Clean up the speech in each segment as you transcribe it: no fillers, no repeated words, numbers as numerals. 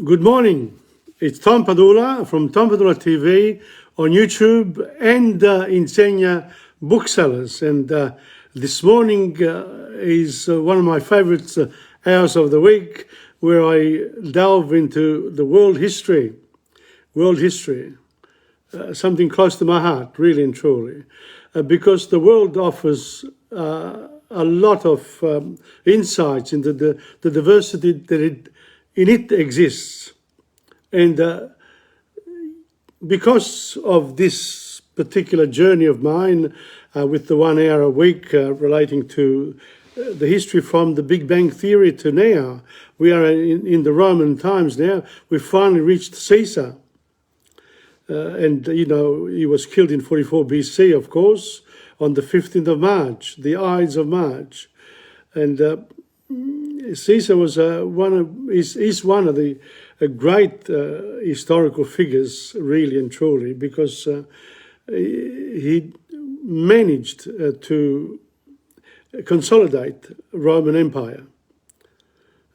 Good morning. It's Tom Padula from TomPadulaTV on YouTube and Insegna Booksellers. And this morning is one of my favorite hours of the week where I delve into the world history, something close to my heart, really and truly, because the world offers a lot of insights into the diversity that in it exists. And because of this particular journey of mine with the 1 hour a week relating to the history from the Big Bang Theory to now, we are in the Roman times now. We've finally reached Caesar. And, you know, he was killed in 44 BC, of course, on the 15th of March, the Ides of March. And Caesar was is one of the great historical figures, really and truly, because he managed to consolidate Roman Empire,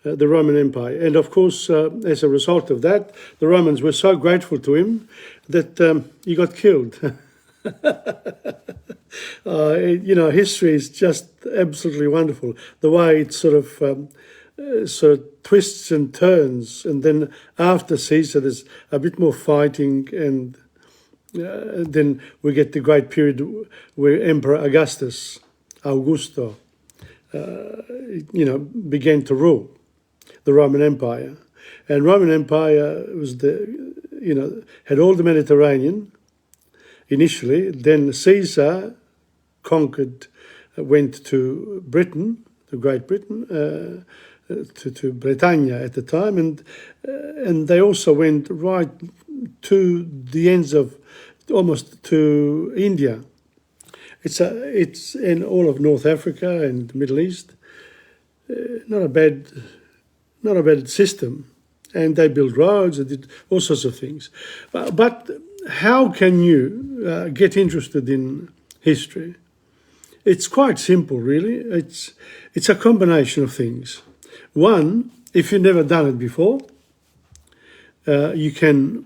the Roman Empire. And of course, as a result of that, the Romans were so grateful to him that he got killed. You know, history is just absolutely wonderful. The way it sort of twists and turns, and then after Caesar, there's a bit more fighting, and then we get the great period where Emperor Augusto, you know, began to rule the Roman Empire, and Roman Empire was had all the Mediterranean initially. Then Caesar conquered, went to Britain, to Great Britain, to Britannia at the time, and they also went right to the ends of almost to India. It's in all of North Africa and Middle East. Not a bad system, and they built roads and did all sorts of things. But how can you get interested in history? It's quite simple, really. It's a combination of things. One, if you've never done it before, you can,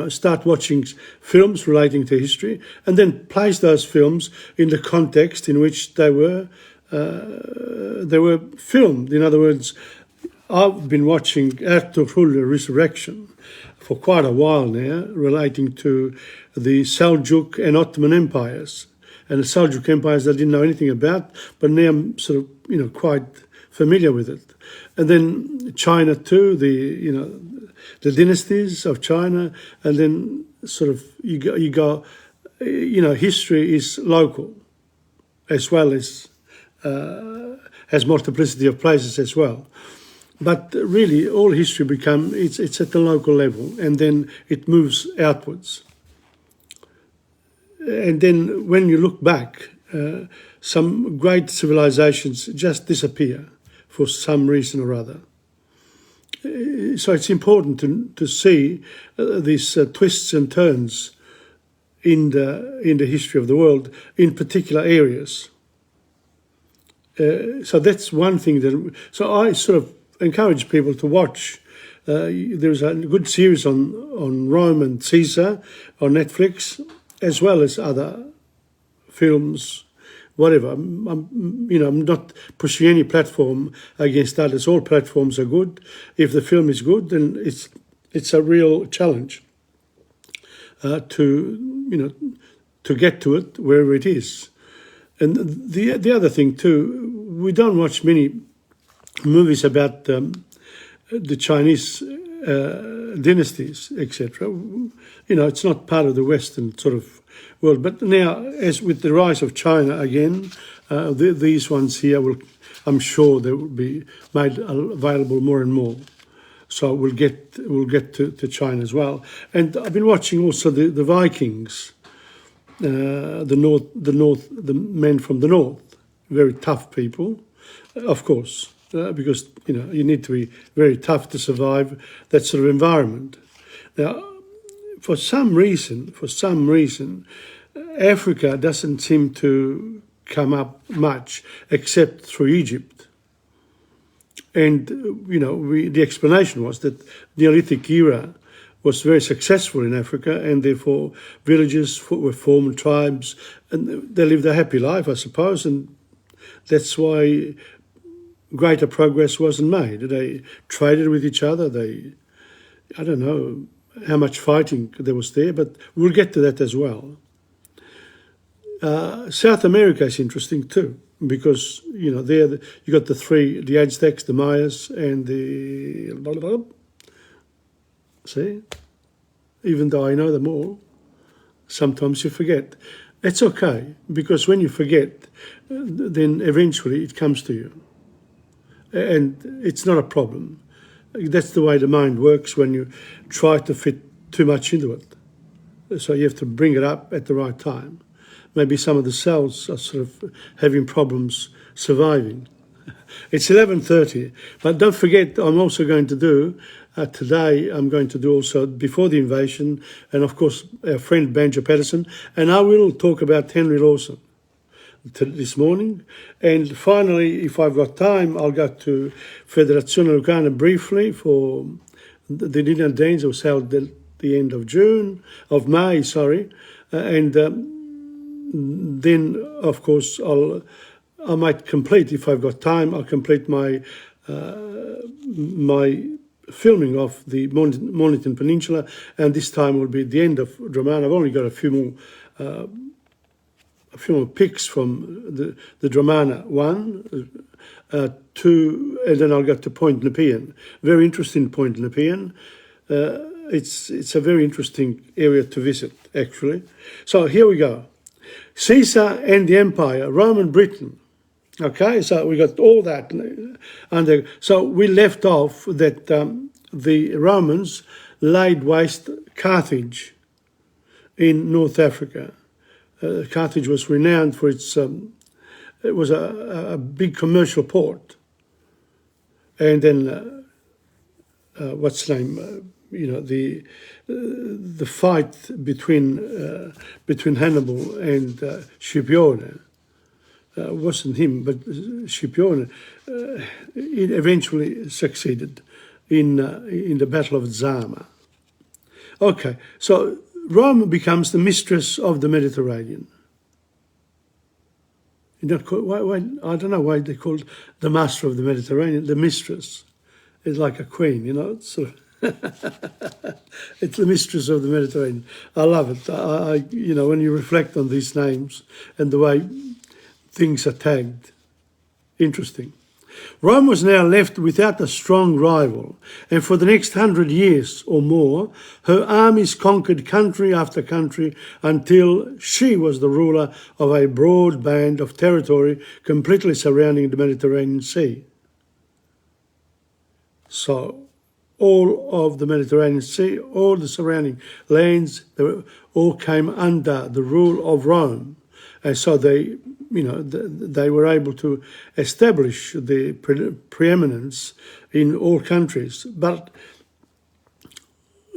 start watching films relating to history, and then place those films in the context in which they were filmed. In other words, I've been watching Ertugrul Resurrection for quite a while now, relating to the Seljuk and Ottoman empires. And the Seljuk empires I didn't know anything about, but now I'm sort of, quite familiar with it. And then China too, the dynasties of China, and then sort of you go, history is local, as well as has multiplicity of places as well. But really, all history it's at the local level, and then it moves outwards. And then when you look back, some great civilizations just disappear for some reason or other. So it's important to see these twists and turns in the history of the world, in particular areas. So that's one thing so I sort of encourage people to watch. There's a good series on Rome and Caesar on Netflix, as well as other films, whatever. I'm not pushing any platform against others. All platforms are good. If the film is good, then it's a real challenge to get to it wherever it is. And the other thing too, we don't watch many movies about the Chinese dynasties, etc. It's not part of the Western sort of world. But now, as with the rise of China again, these ones here I'm sure they will be made available more and more. So we'll get to China as well. And I've been watching also the Vikings, the men from the north, very tough people, of course. Because you need to be very tough to survive that sort of environment. Now, for some reason, Africa doesn't seem to come up much, except through Egypt. And, the explanation was that the Neolithic era was very successful in Africa, and therefore villages were formed, tribes, and they lived a happy life, I suppose, and that's why greater progress wasn't made. They traded with each other. I don't know how much fighting there was there, but we'll get to that as well. South America is interesting too, because, there you got the Aztecs, the Mayas, and the... See? Even though I know them all, sometimes you forget. It's okay, because when you forget, then eventually it comes to you. And it's not a problem. That's the way the mind works when you try to fit too much into it. So you have to bring it up at the right time. Maybe some of the cells are sort of having problems surviving. It's 11:30, but don't forget, I'm also going to do, today I'm going to do also before the invasion, and of course our friend Banjo Patterson, and I will talk about Henry Lawson this morning. And finally, if I've got time, I'll go to Federazione Lucana briefly for the Dinner Danes that was held at the end of May, and then of course I might complete, if I've got time, I'll complete my filming of the Mornington Peninsula, and this time will be the end of Dramana. I've only got a few more pics from the Dramana 1, 2, and then I'll get to Point Nepean. Very interesting Point Nepean. It's a very interesting area to visit, actually. So here we go. Caesar and the Empire, Roman Britain. Okay, so we got all that under. So we left off that the Romans laid waste Carthage in North Africa. Carthage was renowned for its. It was a big commercial port, and then what's the name? The fight between Hannibal and Scipione. Wasn't him, but Scipione eventually succeeded in the Battle of Zama. Okay, so Rome becomes the mistress of the Mediterranean. I don't know why they called the master of the Mediterranean the mistress. It's like a queen, It's sort of it's the mistress of the Mediterranean. I love it. When you reflect on these names and the way things are tagged. Interesting. Rome was now left without a strong rival, and for the next 100 years or more, her armies conquered country after country until she was the ruler of a broad band of territory completely surrounding the Mediterranean Sea. So all of the Mediterranean Sea, all the surrounding lands, all came under the rule of Rome. And so they were able to establish the preeminence in all countries. But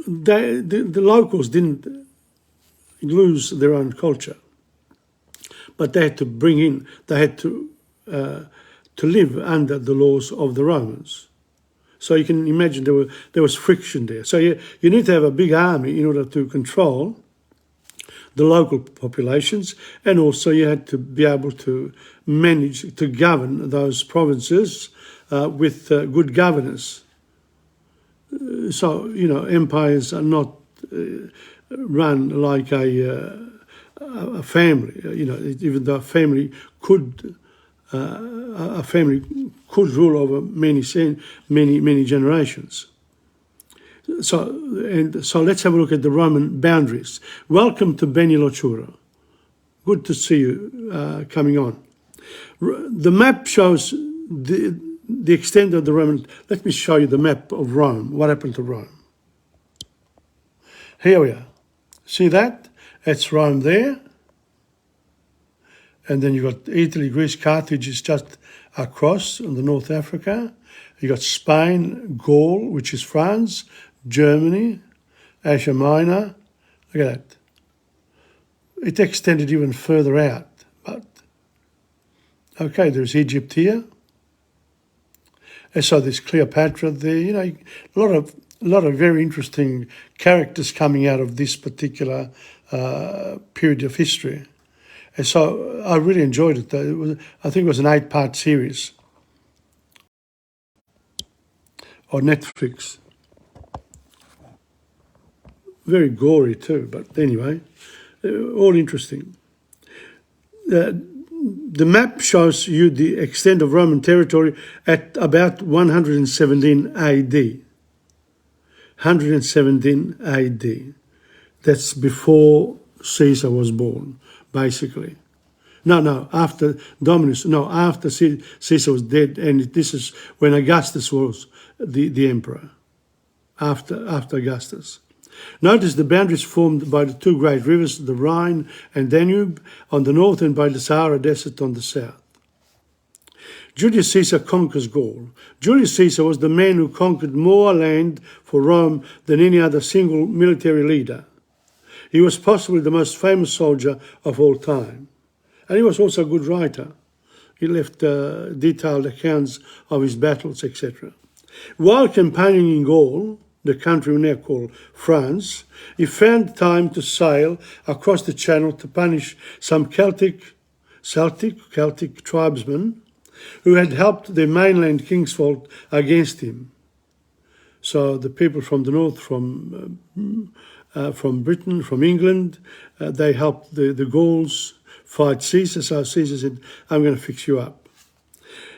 the locals didn't lose their own culture. But they had to live under the laws of the Romans. So you can imagine there was friction there. So you need to have a big army in order to control the local populations, and also you had to be able to manage to govern those provinces with good governors. So, empires are not run like a family. Even though a family could rule over many generations. So let's have a look at the Roman boundaries. Welcome to Beni Locura. Good to see you coming on. The map shows the extent of the Roman. Let me show you the map of Rome. What happened to Rome? Here we are. See that? That's Rome there. And then you've got Italy, Greece, Carthage is just across in the North Africa. You've got Spain, Gaul, which is France, Germany, Asia Minor. Look at that. It extended even further out. But, okay, there's Egypt here. And so there's Cleopatra there, a lot of very interesting characters coming out of this particular period of history. And so I really enjoyed it. I think it was an 8-part series on Netflix. Very gory too, but anyway, all interesting. The map shows you the extent of Roman territory at about 117 AD. 117 AD. That's before Caesar was born, basically. No, after Dominus. No, after Caesar was dead, and this is when Augustus was the emperor. After Augustus. Notice the boundaries formed by the two great rivers, the Rhine and Danube on the north and by the Sahara Desert on the south. Julius Caesar conquers Gaul. Julius Caesar was the man who conquered more land for Rome than any other single military leader. He was possibly the most famous soldier of all time. And he was also a good writer. He left detailed accounts of his battles, etc. While campaigning in Gaul, the country we now call France, he found time to sail across the Channel to punish some Celtic tribesmen who had helped their mainland kings fought against him. So the people from the north, from Britain, from England, they helped the Gauls fight Caesar. So Caesar said, I'm going to fix you up.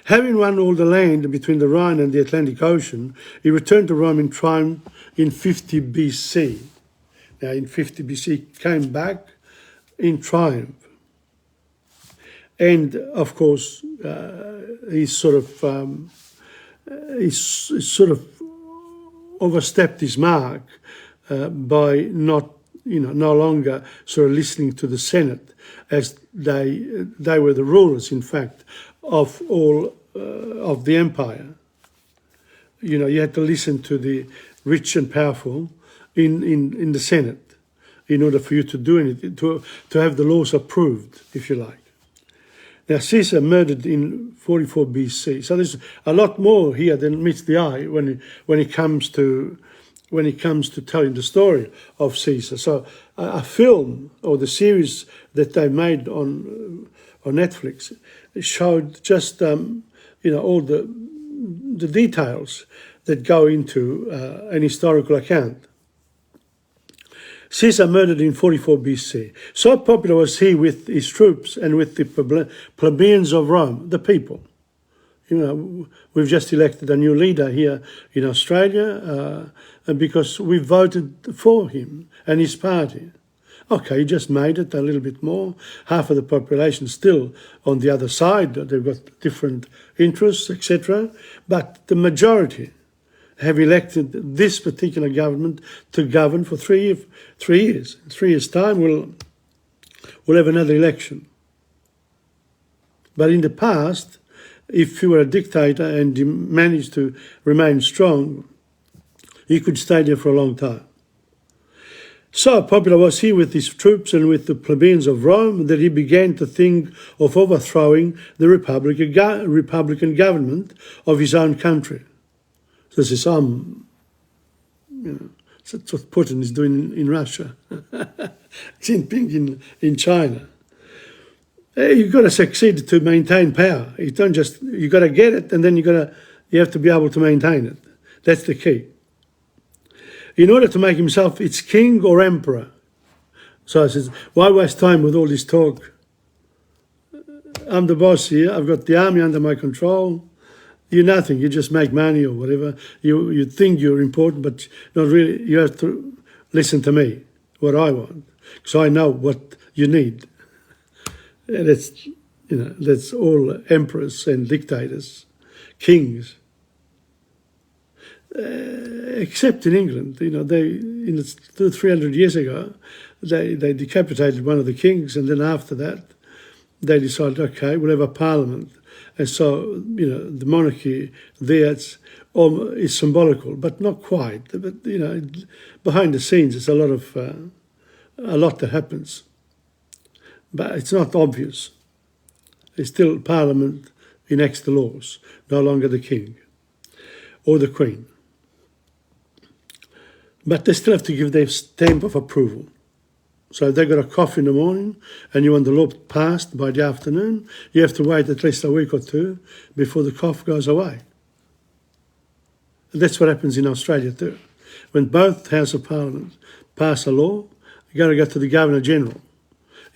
Having won all the land between the Rhine and the Atlantic Ocean, he returned to Rome in triumph in 50 BC. Now, in 50 BC, he came back in triumph. And, of course, he sort of overstepped his mark by not, no longer sort of listening to the Senate, as they were the rulers, in fact, of all of the empire. You had to listen to the rich and powerful in the Senate in order for you to do anything, to have the laws approved, if you like. Now, Caesar murdered in 44 BC, so there's a lot more here than meets the eye when it comes to telling the story of Caesar. So a film or the series that they made on Netflix showed just all the details that go into an historical account. Caesar murdered in 44 BC. So popular was he with his troops and with the plebeians of Rome, the people. We've just elected a new leader here in Australia because we voted for him and his party. Okay, he just made it a little bit more. Half of the population still on the other side. They've got different interests, etc. But the majority have elected this particular government to govern for 3 years. 3 years' time, we'll have another election. But in the past, if you were a dictator and you managed to remain strong, you could stay there for a long time. So popular was he with his troops and with the plebeians of Rome that he began to think of overthrowing the Republican government of his own country. So this is that's what Putin is doing in Russia. Jinping in China. You've got to succeed to maintain power. You got to get it, and then you have to be able to maintain it. That's the key. In order to make himself its king or emperor. So I says, why waste time with all this talk? I'm the boss here. I've got the army under my control. You're nothing. You just make money or whatever. You think you're important, but not really. You have to listen to me, what I want, because I know what you need. And that's all emperors and dictators, kings. Except in England, they 300 years ago, they decapitated one of the kings, and then after that, they decided, okay, we'll have a parliament, and so the monarchy there is symbolical, but not quite. But behind the scenes, it's a lot that happens, but it's not obvious. It's still parliament enacts the laws, no longer the king. or the Queen. But they still have to give their stamp of approval. So if they've got a cough in the morning and you want the law passed by the afternoon, you have to wait at least a week or two before the cough goes away. And that's what happens in Australia too. When both Houses of Parliament pass a law, you've got to go to the Governor-General.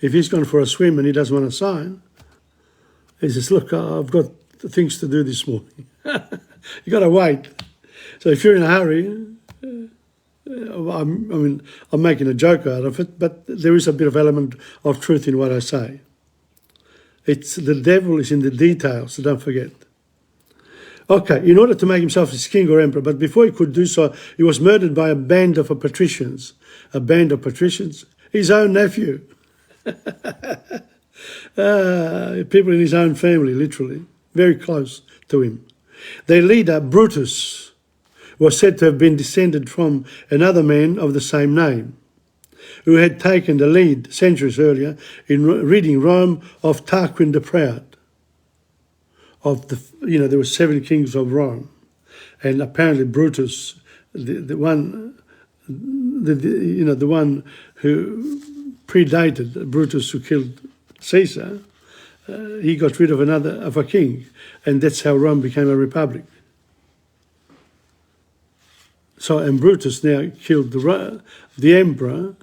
If he's gone for a swim and he doesn't want to sign, he says, look, I've got things to do this morning. You've got to wait. So if you're in a hurry, I'm making a joke out of it, but there is a bit of element of truth in what I say. It's the devil is in the details, so don't forget. Okay, in order to make himself as king or emperor, but before he could do so, he was murdered by a band of patricians. A band of patricians? His own nephew. People in his own family, literally, very close to him. Their leader, Brutus, was said to have been descended from another man of the same name, who had taken the lead centuries earlier in ridding Rome of Tarquin the Proud. There were 7 kings of Rome, and apparently Brutus, the one who predated Brutus, who killed Caesar, he got rid of a king, and that's how Rome became a republic. So, and Brutus now killed the emperor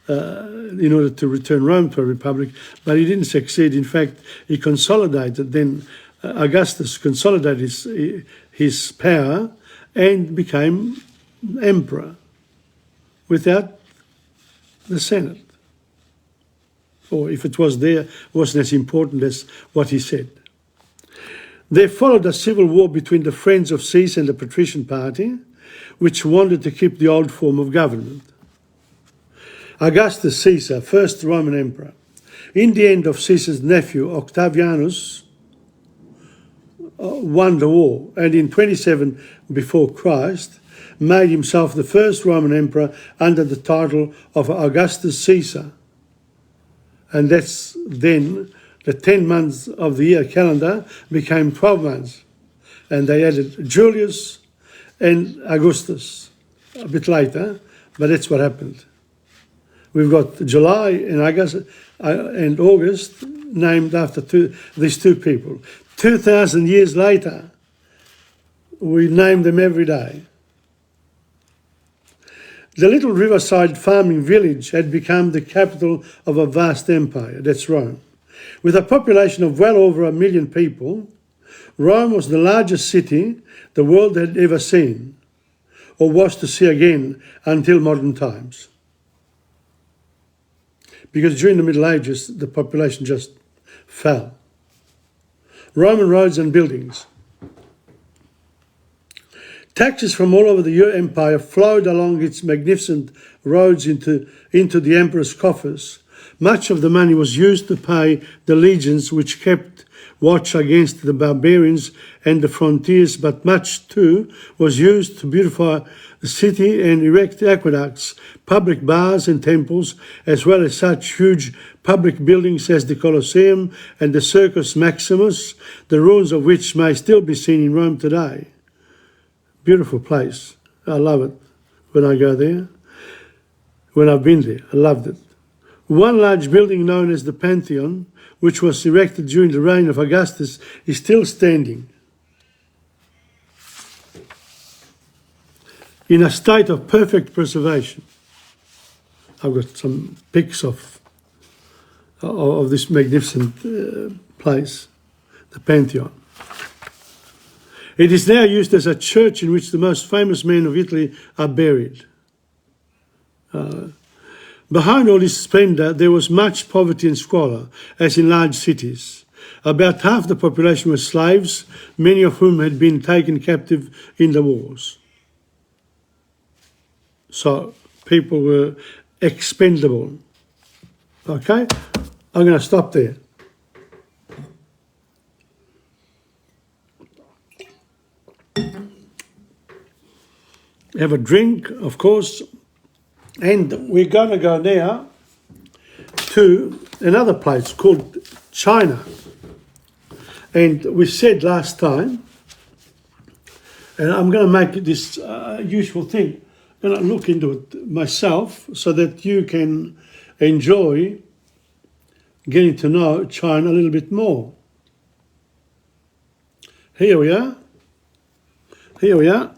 in order to return Rome to a republic, but he didn't succeed. In fact, he consolidated. Then Augustus consolidated his power and became emperor without the Senate. Or if it was there, it wasn't as important as what he said. There followed a civil war between the friends of Caesar and the patrician party, which wanted to keep the old form of government. Augustus Caesar, first Roman emperor, in the end of Caesar's nephew Octavianus, won the war, and in 27 before Christ, made himself the first Roman emperor under the title of Augustus Caesar. And that's then the 10 months of the year calendar became 12 months. And they added Julius and Augustus a bit later, but that's what happened. We've got July and August named after these two people. 2,000 years later, we name them every day. The little riverside farming village had become the capital of a vast empire, that's Rome. With a population of well over 1 million people, Rome was the largest city the world had ever seen, or was to see again until modern times. Because during the Middle Ages, the population just fell. Roman roads and buildings. Taxes from all over the empire flowed along its magnificent roads into the emperor's coffers. Much of the money was used to pay the legions which kept watch against the barbarians and the frontiers, but much too was used to beautify the city and erect aqueducts, public baths and temples, as well as such huge public buildings as the Colosseum and the Circus Maximus, the ruins of which may still be seen in Rome today. Beautiful place. I love it when I go there. When I've been there, I loved it. One large building known as the Pantheon, which was erected during the reign of Augustus, is still standing in a state of perfect preservation. I've got some pics of this magnificent place, the Pantheon. It is now used as a church in which the most famous men of Italy are buried. Behind all this splendour, there was much poverty and squalor, as in large cities. About half the population were slaves, many of whom had been taken captive in the wars. So people were expendable. Okay? I'm going to stop there. Have a drink, of course, and we're going to go now to another place called China. And we said last time And I'm going to make this useful thing. I'm going to look into it myself so that you can enjoy getting to know China a little bit more. Here we are. Here we are.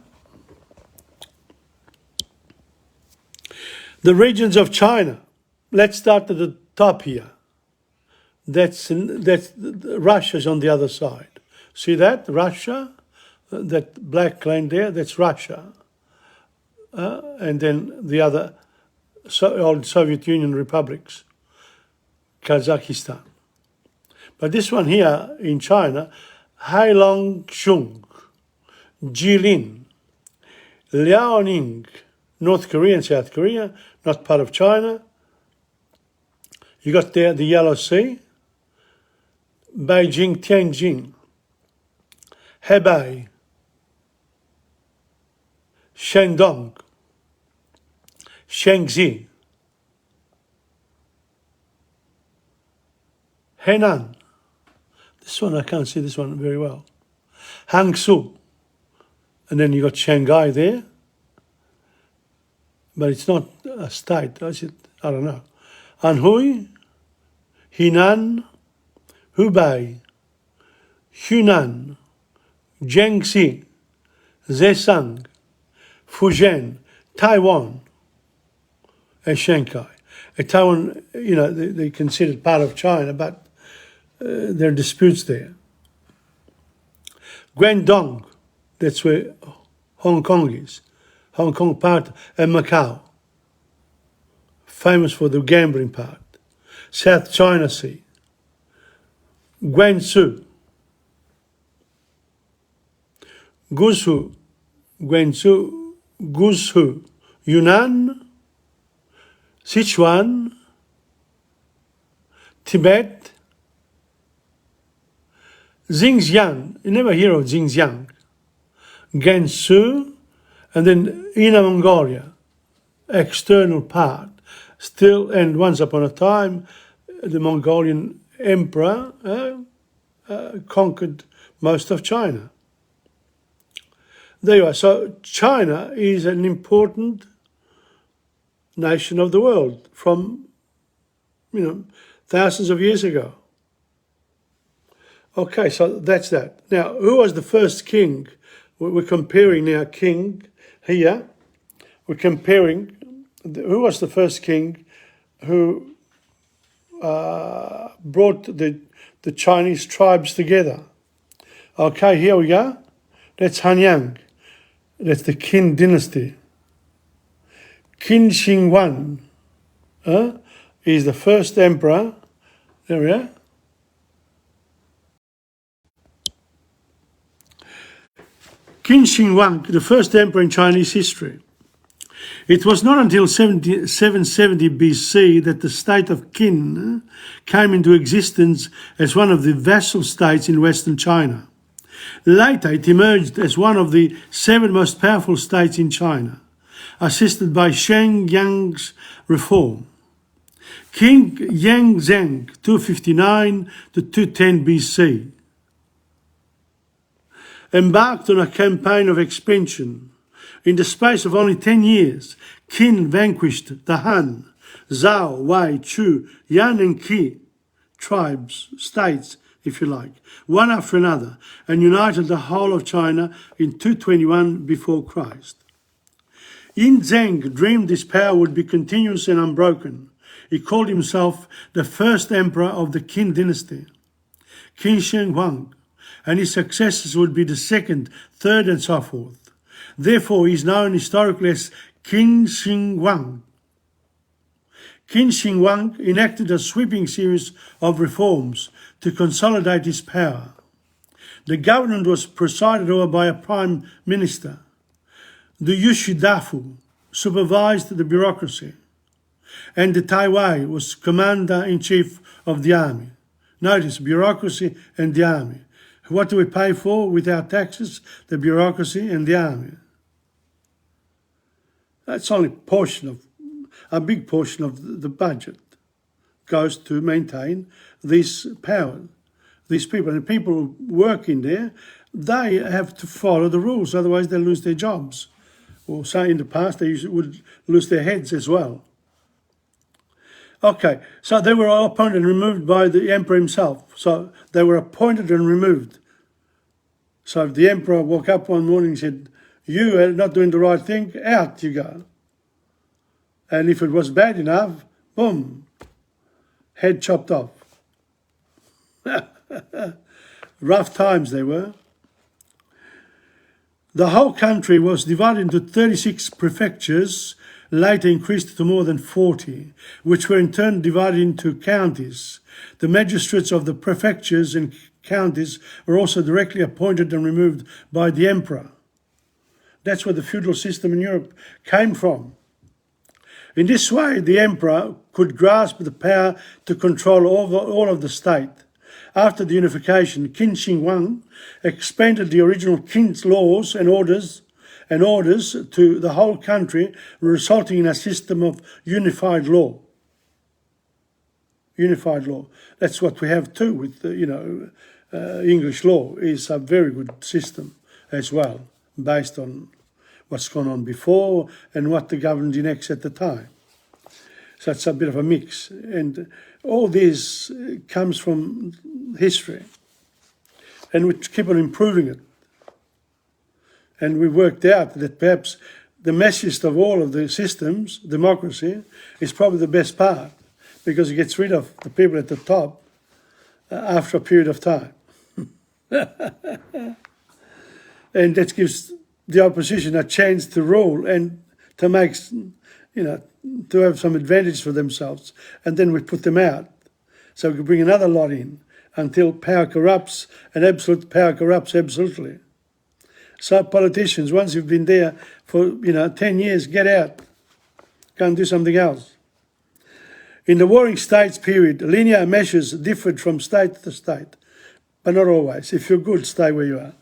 The regions of China. Let's start at the top here. That's Russia's on the other side. See that? Russia, that black line there, that's Russia. And then the other old Soviet Union republics, Kazakhstan. But this one here in China, Heilongjiang, Jilin, Liaoning, North Korea and South Korea, not part of China. You got there the Yellow Sea, Beijing, Tianjin, Hebei, Shandong, Shaanxi, Henan. This one I can't see this one very well. Hangzhou, and then you got Shanghai there, but it's not a state, is it? I don't know. Anhui, Henan, Hubei, Hunan, Jiangxi, Zhejiang, Fujian, Taiwan, and Shanghai. Taiwan, they considered part of China, but there are disputes there. Guangdong, that's where Hong Kong is. Hong Kong part, and Macau, famous for the gambling part. South China Sea. Guangzhou, Guizhou, Yunnan, Sichuan, Tibet, Xinjiang. You never hear of Xinjiang. Gansu, and then Inner Mongolia, external part. Still, and once upon a time, the Mongolian emperor conquered most of China. There you are. So China is an important nation of the world from, thousands of years ago. Okay, so that's that. Now, who was the first king? We're comparing now king here. We're comparing who was the first king who brought the Chinese tribes together. Okay, here we go. That's Hanyang. That's the Qin dynasty. Qin Shi Huang is the first emperor. There we are. Qin Shi Huang, the first emperor in Chinese history. It was not until 770 BC that the state of Qin came into existence as one of the vassal states in Western China. Later, it emerged as one of the 7 most powerful states in China, assisted by Shang Yang's reform. King Yang Zheng, 259 to 210 BC, embarked on a campaign of expansion. In the space of only 10 years, Qin vanquished the Han, Zhao, Wei, Chu, Yan and Qi tribes, states, if you like, one after another, and united the whole of China in 221 before Christ. Yin Zheng dreamed this power would be continuous and unbroken. He called himself the first emperor of the Qin dynasty, Qin Shi Huang, and his successors would be the second, third, and so forth. Therefore, he is known historically as Qin Shi Huang. Qin Shi Huang enacted a sweeping series of reforms to consolidate his power. The government was presided over by a prime minister. The Yushidafu supervised the bureaucracy, and the Taiwai was commander-in-chief of the army. Notice, bureaucracy and the army. What do we pay for with our taxes? The bureaucracy and the army. That's only a big portion of the budget goes to maintain this power, these people. And people who work in there, they have to follow the rules, otherwise they lose their jobs. Or say in the past they would lose their heads as well. Okay, so they were all appointed and removed by the emperor himself. So they were appointed and removed. So if the emperor woke up one morning and said, "You are not doing the right thing," out you go. And if it was bad enough, boom, head chopped off. Rough times they were. The whole country was divided into 36 prefectures, later increased to more than 40, which were in turn divided into counties. The magistrates of the prefectures and counties were also directly appointed and removed by the emperor. That's where the feudal system in Europe came from. In this way, the emperor could grasp the power to control all of the state. After the unification, Qin Shi Huang expanded the original Qin's laws and orders to the whole country, resulting in a system of unified law. Unified law. That's what we have too with, English law is a very good system as well, based on what's gone on before and what the government enacts at the time. So it's a bit of a mix. And all this comes from history. And we keep on improving it. And we worked out that perhaps the messiest of all of the systems, democracy, is probably the best part, because it gets rid of the people at the top after a period of time. And that gives the opposition a chance to rule and to make, to have some advantage for themselves. And then we put them out. So we can bring another lot in until power corrupts, and absolute power corrupts absolutely. So politicians, once you've been there for 10 years, get out. Go and do something else. In the Warring States period, linear measures differed from state to state, but not always. If you're good, stay where you are.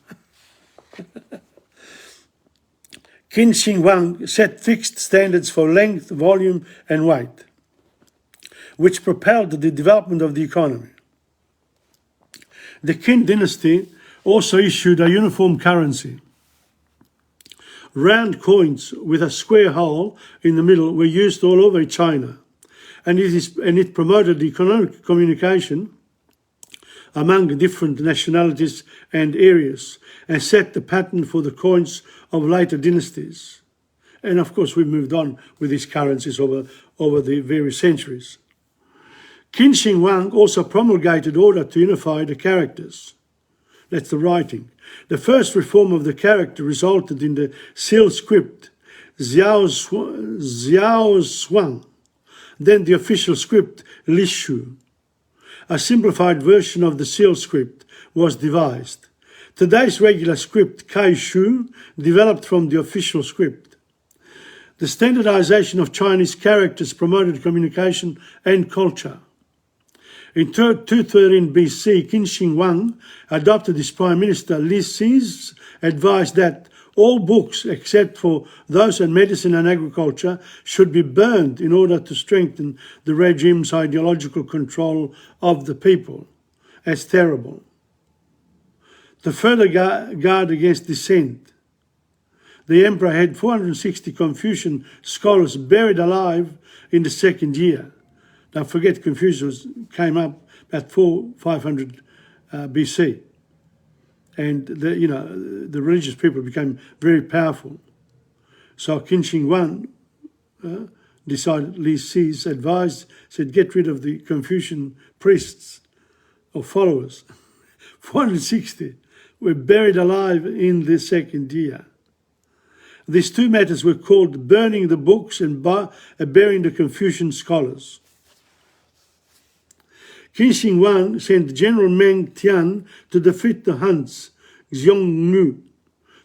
Qin Shi Huang set fixed standards for length, volume and weight, which propelled the development of the economy. The Qin dynasty also issued a uniform currency. Round coins with a square hole in the middle were used all over China, and it promoted economic communication among different nationalities and areas, and set the pattern for the coins of later dynasties. And of course, we moved on with these currencies over the various centuries. Qin Shi Huang also promulgated order to unify the characters. That's the writing. The first reform of the character resulted in the seal script, Xiao Shuang, then the official script, Lishu. A simplified version of the seal script was devised. Today's regular script, Kaishu, developed from the official script. The standardization of Chinese characters promoted communication and culture. In 213 BC, Qin Shi Huang adopted his Prime Minister Li Si's advice that all books, except for those on medicine and agriculture, should be burned in order to strengthen the regime's ideological control of the people. That's terrible. To further guard against dissent, the emperor had 460 Confucian scholars buried alive in the second year. Don't forget, Confucius came up at 500 BC. And the religious people became very powerful. So Qin Shi Huang decided, Li Si's advice said, get rid of the Confucian priests or followers. 460 were buried alive in the second year. These two matters were called burning the books and burying the Confucian scholars. Qin Shi Huang sent General Meng Tian to defeat the Huns, Xiongnu,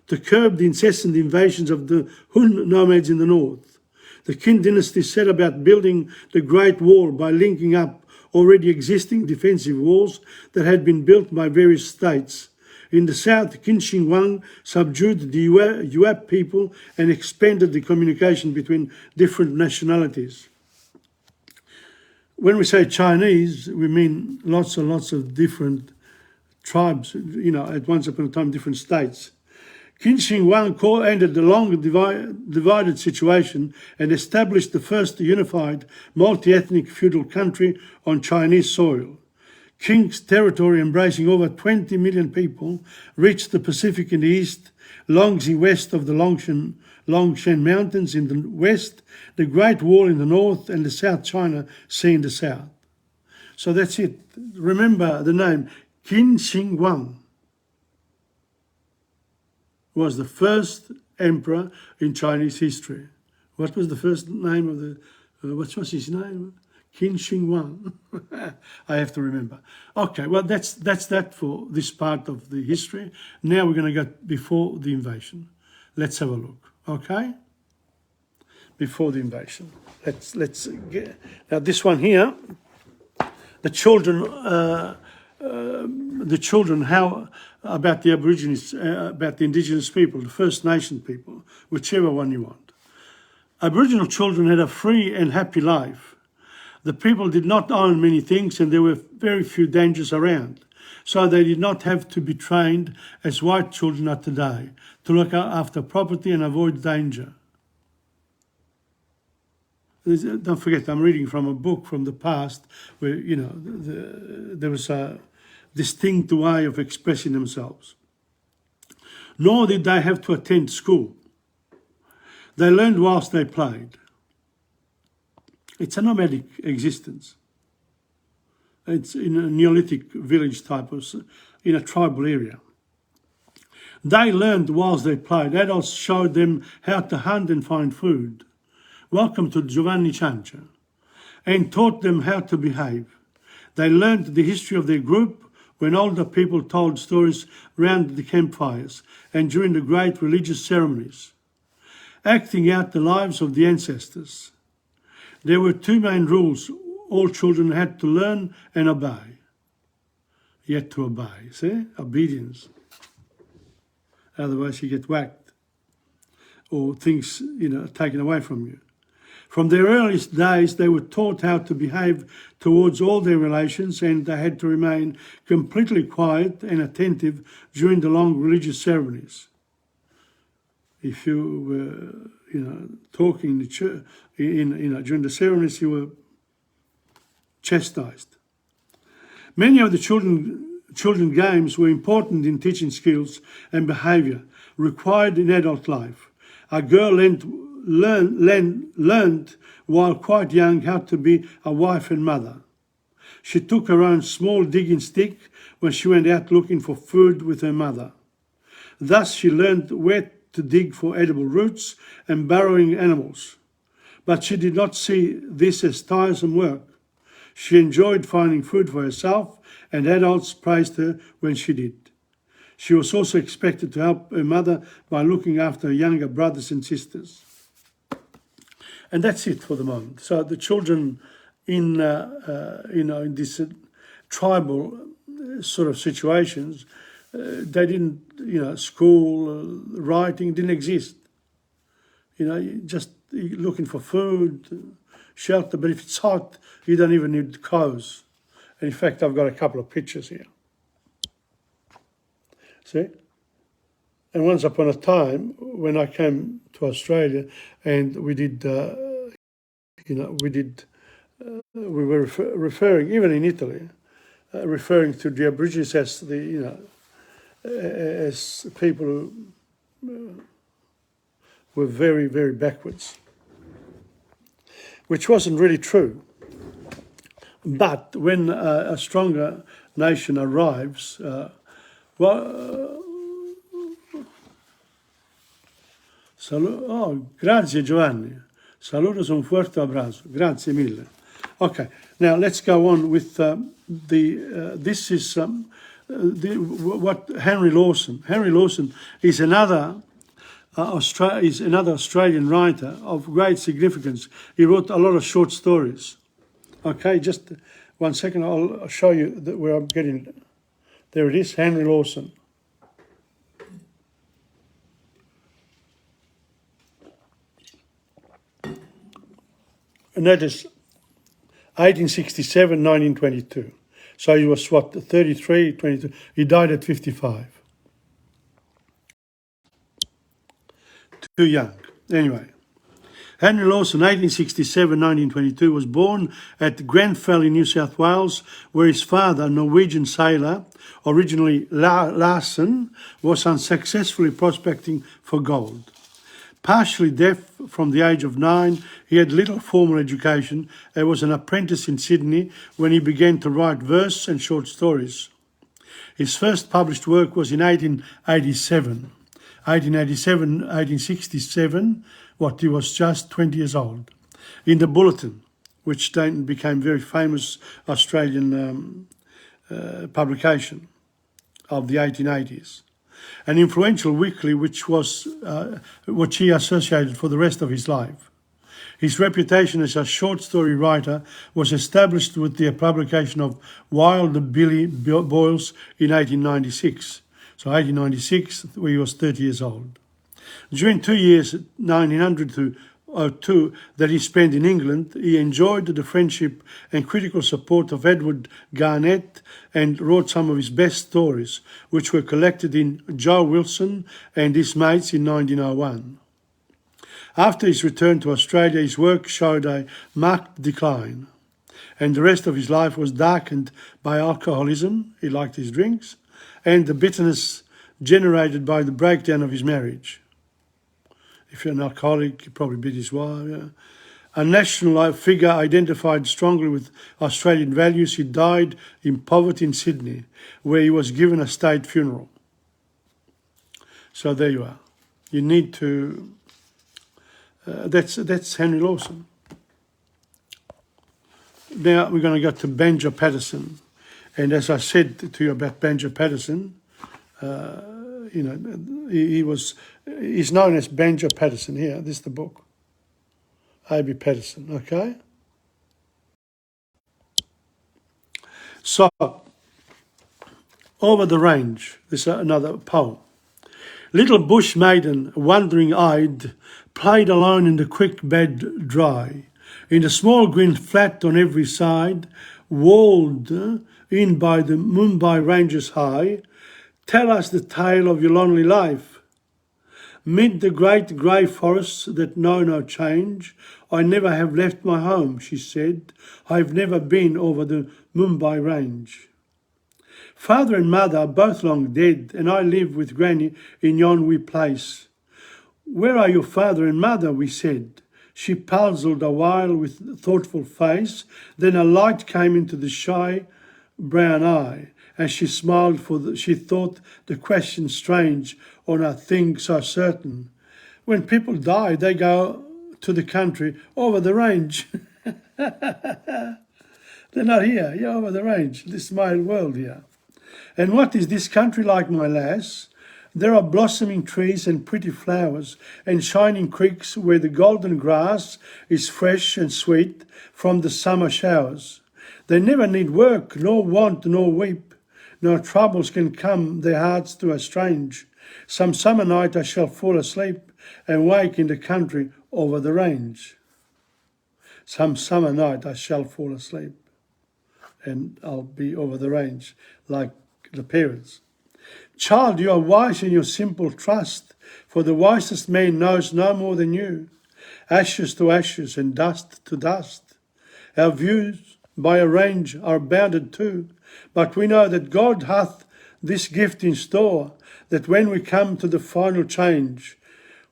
to curb the incessant invasions of the Hun nomads in the north. The Qin dynasty set about building the Great Wall by linking up already existing defensive walls that had been built by various states. In the south, Qin Shi Huang subdued the Yuap people and expanded the communication between different nationalities. When we say Chinese, we mean lots and lots of different tribes, at once upon a time, different states. Qin Shi Huang ended the long divided situation and established the first unified multi-ethnic feudal country on Chinese soil. Qing's territory, embracing over 20 million people, reached the Pacific in the east, Longxi west of the Longshan Mountains in the west, the Great Wall in the north, and the South China Sea in the south. So that's it. Remember the name Qin Shi Huang was the first emperor in Chinese history. What was the first name of what was his name? Qin Shi Huang. I have to remember. Okay, well, that's that for this part of the history. Now we're going to go before the invasion. Let's have a look, okay? Before the invasion. Let's get... Now this one here, the children, how about the Aborigines, about the indigenous people, the First Nation people, whichever one you want. Aboriginal children had a free and happy life. The people did not own many things and there were very few dangers around. So they did not have to be trained as white children are today to look after property and avoid danger. Don't forget, I'm reading from a book from the past where, there was a distinct way of expressing themselves. Nor did they have to attend school. They learned whilst they played. It's a nomadic existence. It's in a Neolithic village type of, in a tribal area. They learned whilst they played. Adults showed them how to hunt and find food. Welcome to Giovanni Chancha. And taught them how to behave. They learned the history of their group when older people told stories round the campfires and during the great religious ceremonies, acting out the lives of the ancestors. There were two main rules all children had to learn and obey. Yet to obey, see? Obedience. Otherwise you get whacked or things, taken away from you. From their earliest days, they were taught how to behave towards all their relations, and they had to remain completely quiet and attentive during the long religious ceremonies. If you were, talking in the church, during the ceremonies, you were chastised. Many of the children games were important in teaching skills and behaviour required in adult life. A girl learned while quite young how to be a wife and mother. She took her own small digging stick when she went out looking for food with her mother. Thus she learned where to dig for edible roots and burrowing animals. But she did not see this as tiresome work. She enjoyed finding food for herself, and adults praised her when she did. She was also expected to help her mother by looking after her younger brothers and sisters. And that's it for the moment. So the children in in this tribal sort of situations, they didn't, school, writing didn't exist. Just looking for food, shelter. But if it's hot, you don't even need clothes. And in fact, I've got a couple of pictures here. See? And once upon a time, when I came to Australia, and we did, we were referring, even in Italy, referring to the Aborigines as as people who were very, very backwards, which wasn't really true. But when a stronger nation arrives, grazie Giovanni. Saludos, un fuerte abrazo. Grazie mille. Okay, now let's go on with this is what Henry Lawson. Henry Lawson is another Australian writer of great significance. He wrote a lot of short stories. Okay, just 1 second. I'll show you where I'm getting. There it is, Henry Lawson. And that is 1867, 1922. So he was, what, 33, 22? He died at 55. Too young. Anyway. Henry Lawson, 1867-1922, was born at Grenfell in New South Wales, where his father, a Norwegian sailor, originally Larsen, was unsuccessfully prospecting for gold. Partially deaf from the age of 9, he had little formal education and was an apprentice in Sydney when he began to write verse and short stories. His first published work was in 1887. 1867, he was just 20 years old, in the Bulletin, which then became a very famous Australian publication of the 1880s. An influential weekly which he associated for the rest of his life. His reputation as a short story writer was established with the publication of Wild Billy Boyles in 1896. So 1896, where he was 30 years old. During 2 years, 1900 to 02, that he spent in England, he enjoyed the friendship and critical support of Edward Garnett and wrote some of his best stories, which were collected in Joe Wilson and His Mates in 1901. After his return to Australia, his work showed a marked decline, and the rest of his life was darkened by alcoholism, he liked his drinks, and the bitterness generated by the breakdown of his marriage. If you're an alcoholic, you probably beat his wife. Yeah. A national figure identified strongly with Australian values, he died in poverty in Sydney, where he was given a state funeral. So there you are. You need to... that's Henry Lawson. Now we're going to go to Benja Patterson. And as I said to you about Benja Patterson, he's known as Benja Patterson. Here, this is the book. A.B. Patterson, okay? So, Over the Range, this is another poem. Little bush maiden, wandering-eyed, played alone in the quick bed dry, in the small green flat on every side, walled in by the Mumbai ranges high. Tell us the tale of your lonely life. Mid the great grey forests that know no change, I never have left my home, she said. I've never been over the Mumbai range. Father and mother are both long dead, and I live with Granny in yon wee place. Where are your father and mother, we said. She puzzled a while with thoughtful face, then a light came into the shy brown eye, and she smiled, for she thought the question strange on a thing so certain. When people die, they go to the country over the range. They're not here, you're over the range, this my world here. And what is this country like, my lass? There are blossoming trees and pretty flowers, and shining creeks where the golden grass is fresh and sweet from the summer showers. They never need work, nor want, nor weep. No troubles can come their hearts to estrange. Some summer night I shall fall asleep and wake in the country over the range. Some summer night I shall fall asleep and I'll be over the range like the parents. Child, you are wise in your simple trust, for the wisest man knows no more than you. Ashes to ashes and dust to dust. Our views by a range are bounded too, but we know that God hath this gift in store, that when we come to the final change,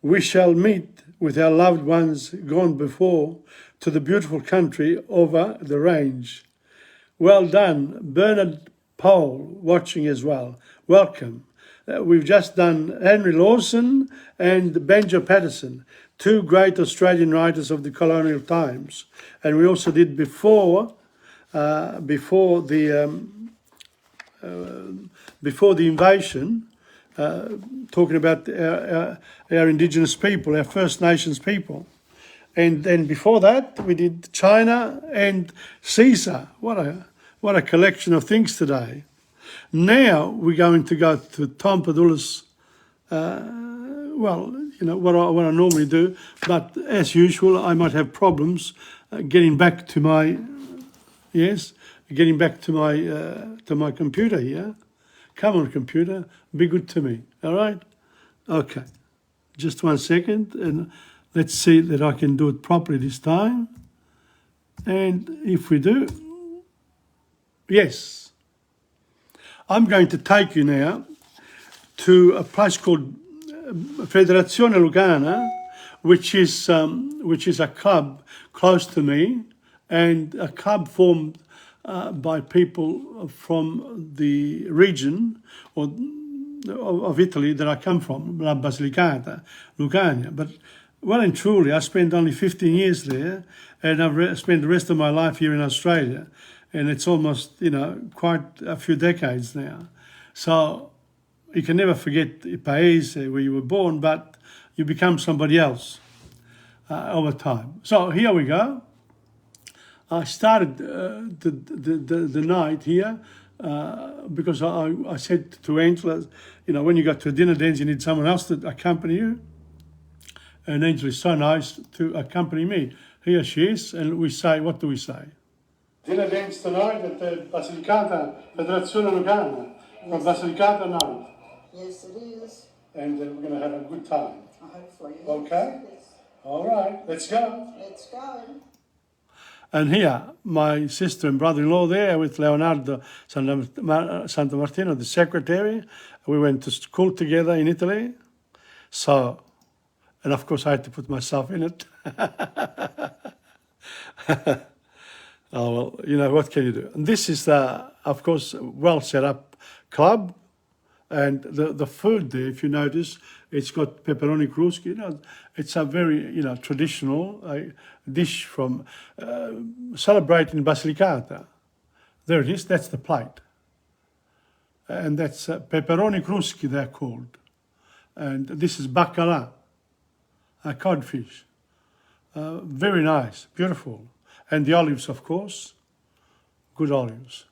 we shall meet with our loved ones gone before to the beautiful country over the range. Well done, Bernard Pole, watching as well. Welcome. We've just done Henry Lawson and Benja Patterson, two great Australian writers of the colonial times. And we also did before the invasion, talking about our Indigenous people, our First Nations people. And then before that, we did China and Caesar. What a collection of things today. Now we're going to go to TomPadula's, what I normally do. But as usual, I might have problems getting back to my, yes, getting back to my computer here. Come on, computer, be good to me. All right? Okay. Just 1 second, and let's see that I can do it properly this time. And if we do, yes. I'm going to take you now to a place called Federazione Lucana, which is a club close to me, and a club formed by people from the region of Italy that I come from, La Basilicata, Lucania. But well and truly, I spent only 15 years there, and I've spent the rest of my life here in Australia, and it's almost, quite a few decades now. So you can never forget the paese where you were born, but you become somebody else over time. So here we go. I started the night here because I said to Angela, when you go to a dinner dance, you need someone else to accompany you. And Angela is so nice to accompany me. Here she is, and we say, what do we say? Dinner dance tonight at the Basilicata Federazione Lucana, from Basilicata night. Yes, it is. And we're going to have a good time. Hopefully. Okay? Yes. All right, let's go. Let's go. And here, my sister and brother-in-law there with Leonardo Santamartino, the secretary. We went to school together in Italy. So, and of course I had to put myself in it. Oh, well, what can you do? And this is, of course, a well set up club. And the food there, if you notice, it's got pepperoni krusky. It's a very, traditional dish from celebrated in Basilicata. There it is. That's the plate, and that's pepperoni krusky. They're called, and this is bacala, a codfish. Very nice, beautiful, and the olives, of course, good olives.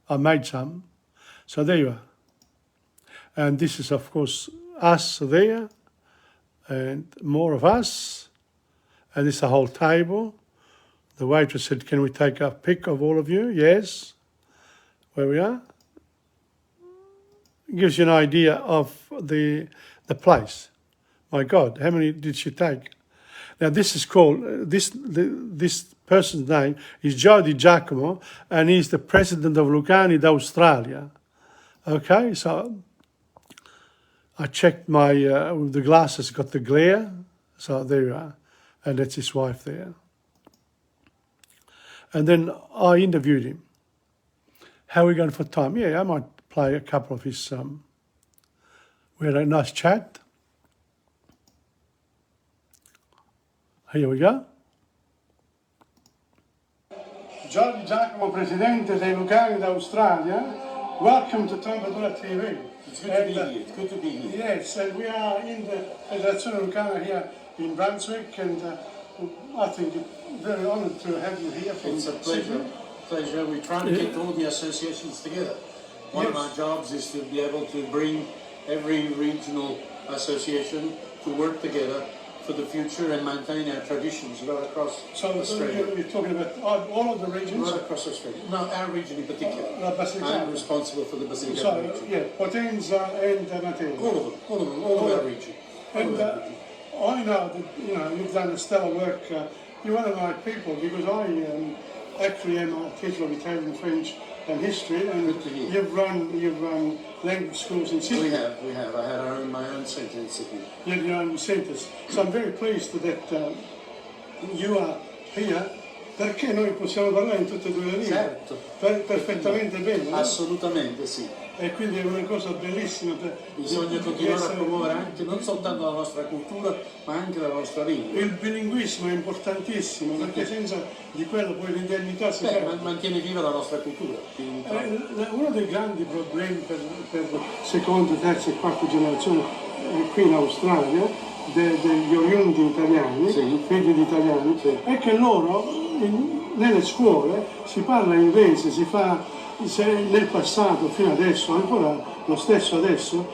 I made some, so there you are. And this is, of course, us there, and more of us. And it's a whole table. The waitress said, can we take a pic of all of you? Yes. Where we are. It gives you an idea of the place. My God, how many did she take? Now this is called, this person's name is Joe Di Giacomo, and he's the president of Lucani d'Australia. Okay, so I checked my, with the glasses, got the glare, so there you are, and that's his wife there. And then I interviewed him. How are we going for time? Yeah, I might play a couple of his, we had a nice chat. Here we go. Joe Di Giacomo, Presidente dei Lucani d'Australia. Welcome to TomPadulaTV. It's good to be here. It's good to be here. Yes, and we are in the Federazione Lucana here in Brunswick, and I think it's very honoured to have you here. It's a pleasure. Pleasure. We're trying to get all the associations together. One of our jobs is to be able to bring every regional association to work together for the future and maintain our traditions right across Australia. You're talking about all of the regions? Right across Australia. No, our region in particular. I'm responsible for the Basilicata region. Yeah, Potenza and Matera. All of our region. And I know that you've done a stellar work. You're one of my people because I actually am a teacher of Italian, French and history, and you've run language schools in Sydney. We have. I had my own centre in Sydney. You have your own centres. So I'm very pleased that you are here, perché noi possiamo parlare in tutte e due le lingue. Certo. Perfettamente bene. No? Assolutamente sì. E quindi è una cosa bellissima. Bisogna continuare a promuovere anche non soltanto la nostra cultura, ma anche la nostra lingua. Il bilinguismo è importantissimo, perché senza di quello poi l'indennità si perde. Mantiene viva la nostra cultura. Uno dei grandi problemi per seconda, terza e quarta generazione qui in Australia, degli oriundi italiani, figli di italiani, è che loro nelle scuole si parla inglese, nel passato fino adesso, ancora lo stesso adesso,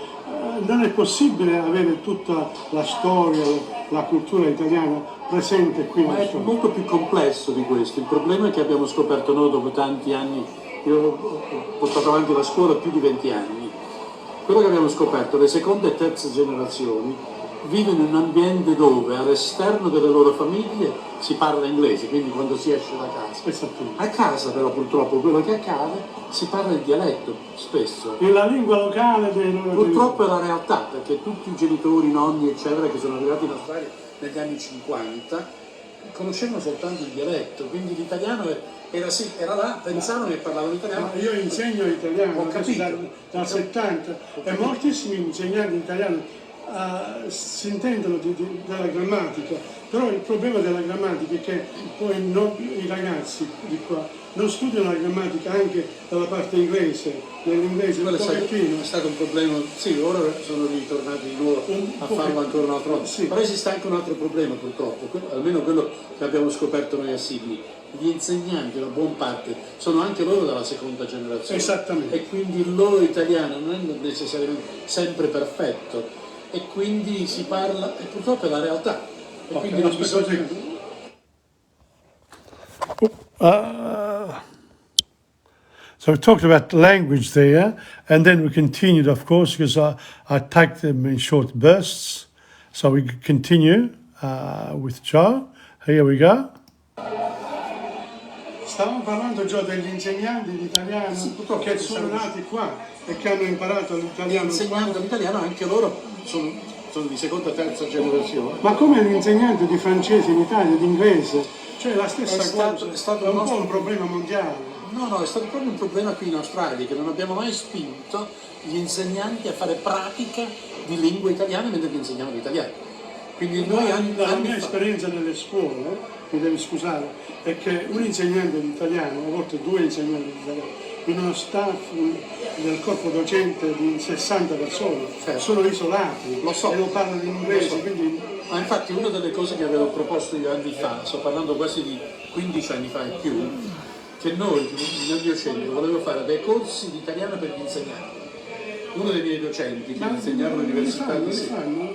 non è possibile avere tutta la storia, la cultura italiana presente qui. Ma è molto più complesso di questo. Il problema è che abbiamo scoperto noi dopo tanti anni, io ho portato avanti la scuola più di 20 anni, quello che abbiamo scoperto, le seconde e terze generazioni vivono in un ambiente dove all'esterno delle loro famiglie si parla inglese, quindi quando si esce da casa. A casa però purtroppo quello che accade, si parla il dialetto spesso. E la lingua locale dei loro... Purtroppo è la realtà, perché tutti i genitori, i nonni eccetera che sono arrivati in Australia negli anni 50 conoscevano soltanto il dialetto, quindi l'italiano era là, pensavano che parlavano italiano. Io insegno italiano dal 70 e capito. moltissimi insegnanti italiani si intendono della grammatica, però il problema della grammatica è che poi i ragazzi di qua non studiano la grammatica anche dalla parte inglese, nell'inglese un pochettino. È stato un problema, sì, ora sono ritornati di nuovo a farlo ancora un altro anno. Sì. Però esiste anche un altro problema purtroppo, almeno quello che abbiamo scoperto noi a Sydney. Gli insegnanti, una buona parte, sono anche loro dalla seconda generazione. Esattamente. E quindi il loro italiano non è necessariamente sempre perfetto. E quindi si parla, e purtroppo è la realtà. E quindi non bisogna... So we talked about language there, and then we continued, of course, because I take them in short bursts. So we continue with Joe. Here we go. Stavamo parlando già degli insegnanti di italiano che sono nati qua e che hanno imparato l'italiano. Insegnando l'italiano anche loro sono di seconda e terza generazione. Ma come l'insegnante di francese in Italia, di inglese, cioè la stessa cosa, è stato è un po' un problema mondiale. No, è stato proprio un problema qui in Australia, che non abbiamo mai spinto gli insegnanti a fare pratica di lingua italiana mentre gli insegnavano l'italiano. Quindi noi la mia esperienza nelle scuole, mi devi scusare, è che un insegnante di italiano, a volte due insegnanti di italiano, in uno staff del corpo docente di 60 persone, sono isolati, lo so, e non parlano in inglese, so. quindi... Ma infatti una delle cose che avevo proposto io anni fa, sto parlando quasi di 15 anni fa e più, che noi nel mio centro volevo fare dei corsi di italiano per gli insegnanti. Uno dei miei docenti che insegnava all'università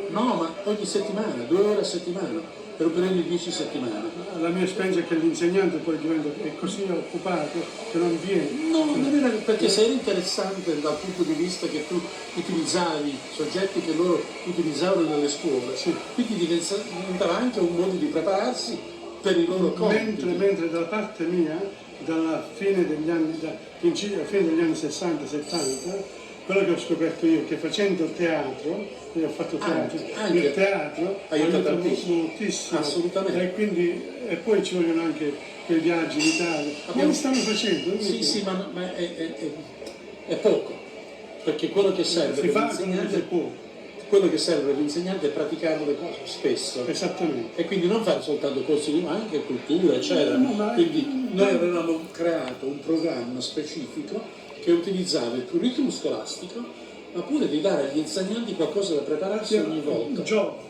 no, ma ogni settimana, 2 ore a settimana, per un periodo di 10 settimane. La mia esperienza è che l'insegnante poi è così occupato che non viene. No, non era perché sei interessante dal punto di vista che tu utilizzavi soggetti che loro utilizzavano nelle scuole, quindi diventava anche un modo di prepararsi per i loro compiti. Mentre dalla parte mia, dalla fine degli anni, fine degli anni 60-70, quello che ho scoperto io è che facendo teatro, io ho fatto teatro, il teatro aiuta moltissimo, assolutamente. E poi ci vogliono anche quei viaggi in Italia. Ma li stanno facendo? Sì, ma è poco, perché quello che serve all'insegnante è poco. Quello che serve all'insegnante è praticare le cose spesso. Esattamente. E quindi non fare soltanto corsi, ma anche cultura, eccetera. Quindi noi avevamo creato un programma specifico che utilizzava il curriculum scolastico, ma pure di dare agli insegnanti qualcosa da prepararsi ogni volta.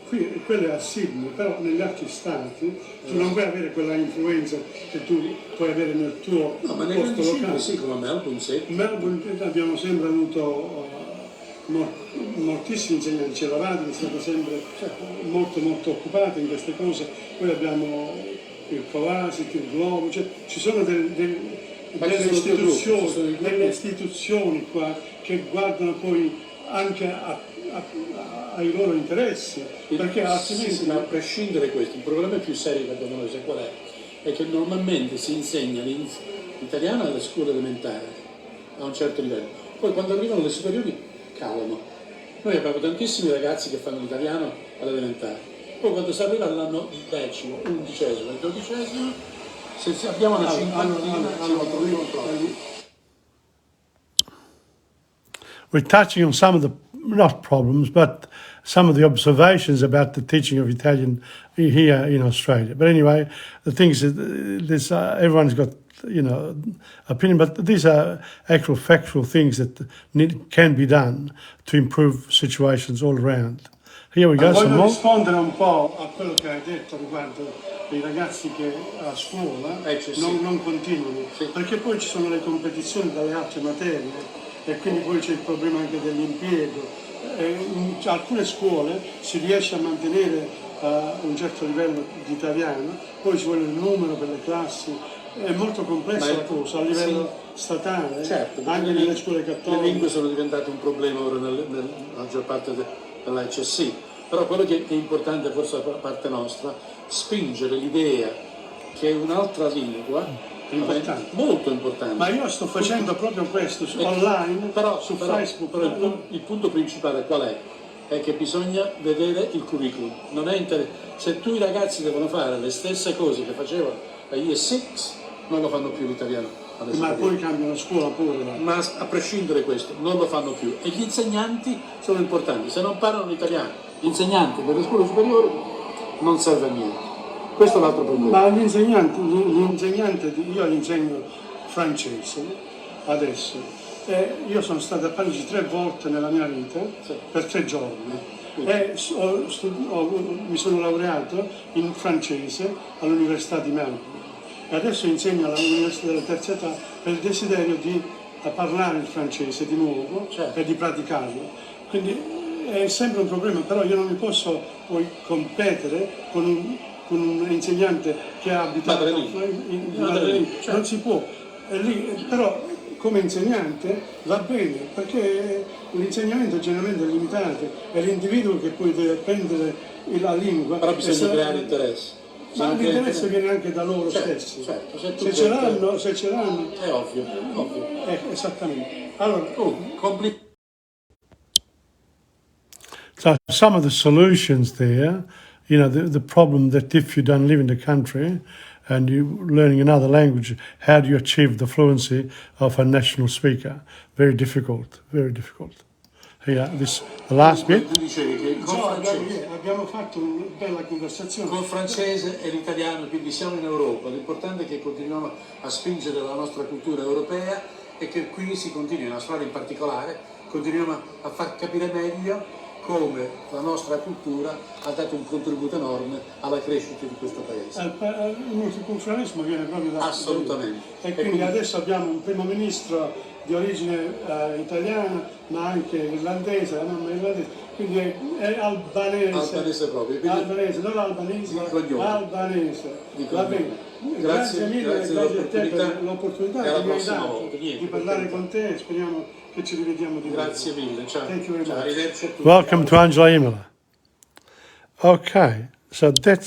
Qui, quello è a Sydney, però negli altri stati tu non puoi avere quella influenza che tu puoi avere nel tuo posto locale. Sì, come a Melbourne, sì. In Melbourne abbiamo sempre avuto moltissimi insegnanti, c'è la radio, è stata sempre molto occupata in queste cose. Poi abbiamo il Covasit, il Globo, cioè ci sono delle istituzioni qua che guardano poi anche ai loro interessi, perché altrimenti... Ma a prescindere da questo, il problema più serio che abbiamo noi, sai qual è? È che normalmente si insegna l'italiano alle scuole elementari, a un certo livello, poi quando arrivano le superiori calano. Noi abbiamo tantissimi ragazzi che fanno l'italiano all'elementare, poi quando si arriva all'anno 10°, 11° e 12°, se abbiamo una cinquantina, siamo troppo. We're touching on some of the, not problems, but some of the observations about the teaching of Italian here in Australia. But anyway, the thing is that everyone's got, opinion, but these are actual factual things that can be done to improve situations all around. Here we go, some more. Voglio rispondere un po' a quello che hai detto riguardo i ragazzi che a scuola non continuano, perché poi ci sono le competizioni dalle altre materie e quindi poi c'è il problema anche dell'impiego. in alcune scuole si riesce a mantenere un certo livello di italiano, poi ci vuole il numero per le classi, è molto complessa la cosa a livello statale, certo, anche nelle scuole cattoliche. Le lingue sono diventate un problema ora nella maggior parte della HSC, però quello che è importante forse da parte nostra, spingere l'idea che un'altra lingua Importante. Molto importante. Ma io sto facendo proprio questo online, su Facebook. Però il punto principale qual è? È che bisogna vedere il curriculum. Non è se tu i ragazzi devono fare le stesse cose che facevano agli E6, non lo fanno più l'italiano. Ma poi cambiano scuola pure. Ma a prescindere da questo, non lo fanno più. E gli insegnanti sono importanti. Se non parlano l'italiano, gli insegnanti delle scuole superiori non serve a niente. Questo è l'altro problema. Ma l'insegnante, io gli insegno francese adesso. Io sono stato a Parigi 3 volte nella mia vita, per 3 giorni. E mi sono laureato in francese all'Università di Melbourne. E adesso insegno all'Università della terza età per il desiderio di parlare il francese di nuovo e di praticarlo. Quindi è sempre un problema, però io non mi posso poi competere con un insegnante che ha abitato in Madrid, non si può. Però come insegnante va bene, perché l'insegnamento generalmente è limitato, è l'individuo che poi deve apprendere la lingua. Però bisogna creare interesse. Ma l'interesse viene anche da loro stessi. Certo. Se ce l'hanno. È ovvio. Esattamente. Allora, so some of the solutions there, the problem that if you don't live in the country and you're learning another language, how do you achieve the fluency of a national speaker? Very difficult, very difficult. Here, the last bit. Tu dicevi che abbiamo fatto una bella conversazione. Col francese e l'italiano, quindi siamo in Europa. L'importante è che continuiamo a spingere la nostra cultura europea e che qui si continui, in Australia in particolare, continuiamo a far capire meglio come la nostra cultura ha dato un contributo enorme alla crescita di questo paese. Il multiculturalismo viene proprio da... Assolutamente. E quindi adesso abbiamo un primo ministro di origine italiana, ma anche irlandese, la mamma irlandese, quindi è albanese. Albanese proprio. Albanese, non albanese, albanese. Va bene. Grazie mille, grazie a te per l'opportunità che mi hai dato di parlare con te e speriamo che ci rivediamo di nuovo. Grazie mille, ciao. Thank you very much. Arrivederci a tutti. Welcome to Angela Imola. Okay, so that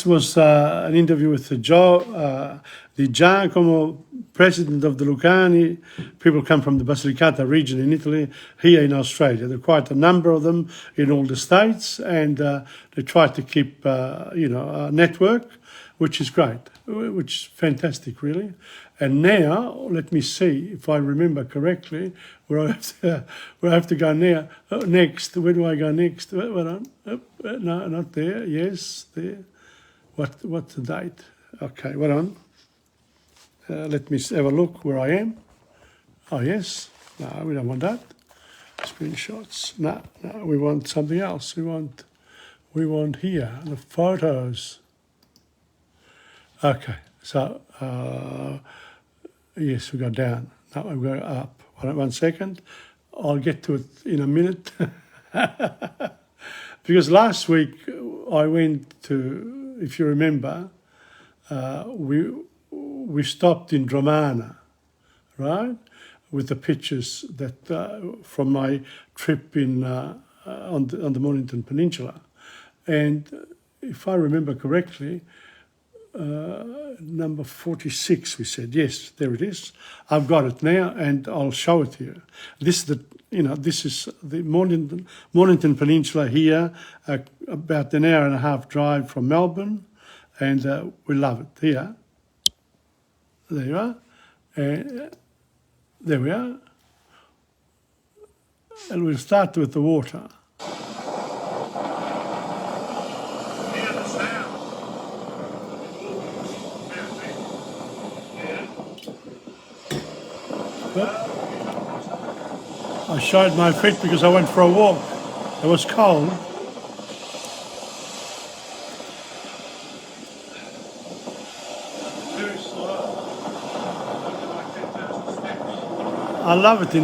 was an interview with the Giacomo, president of the Lucani. People come from the Basilicata region in Italy, here in Australia. There are quite a number of them in all the states, and they try to keep, a network, which is great, which is fantastic, really. And now, let me see if I remember correctly, where I have to go now. Next, where do I go next? Hold on. No, not there. Yes, there. What's the date? Okay, hold on. Let me have a look where I am. Oh, yes. No, we don't want that. Screenshots. No, we want something else. We want here, the photos. Okay, so, yes, we go down. Now we go up. 1 second. I'll get to it in a minute. Because last week I went to, if you remember, we stopped in Dromana, right, with the pictures that from my trip in on the Mornington Peninsula, and if I remember correctly, number 46, we said, yes, there it is. I've got it now, and I'll show it to you. This is the Mornington Peninsula here, about an hour and a half drive from Melbourne, and we love it here. There you are. There we are. And we'll start with the water. I showed my feet because I went for a walk. It was cold. I love it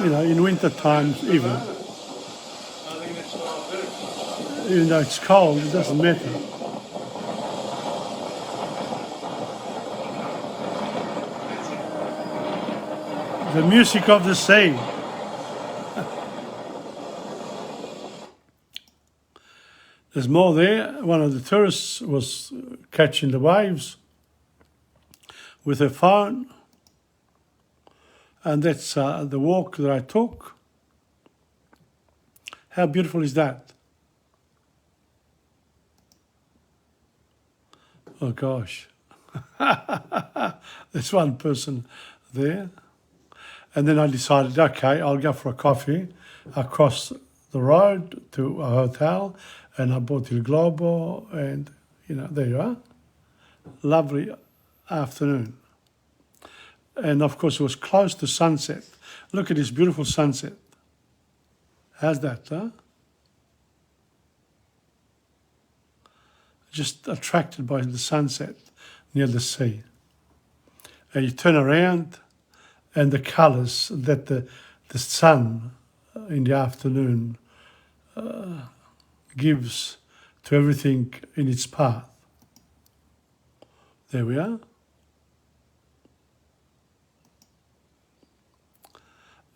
in winter times even. I think that's what I'll do. Even though it's cold, it doesn't matter. The music of the sea. There's more there. One of the tourists was catching the waves with her phone, and that's the walk that I took. How beautiful is that? Oh gosh. There's one person there. And then I decided, okay, I'll go for a coffee across the road to a hotel, and I bought Il Globo, and there you are. Lovely afternoon. And of course it was close to sunset. Look at this beautiful sunset. How's that, huh? Just attracted by the sunset near the sea. And you turn around, and the colours that the sun in the afternoon gives to everything in its path. There we are.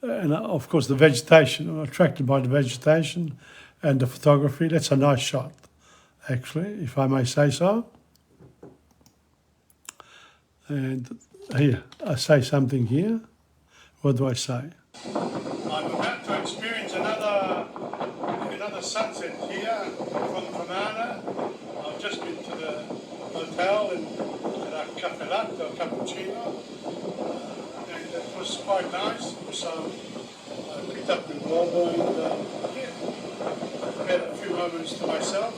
And of course the vegetation, I'm attracted by the vegetation and the photography. That's a nice shot, actually, if I may say so. And here, I say something here. What do I say? I'm about to experience another sunset here from Pomona. I've just been to the hotel and had a cafe latte or cappuccino, and it was quite nice. So I picked up the Globo and had a few moments to myself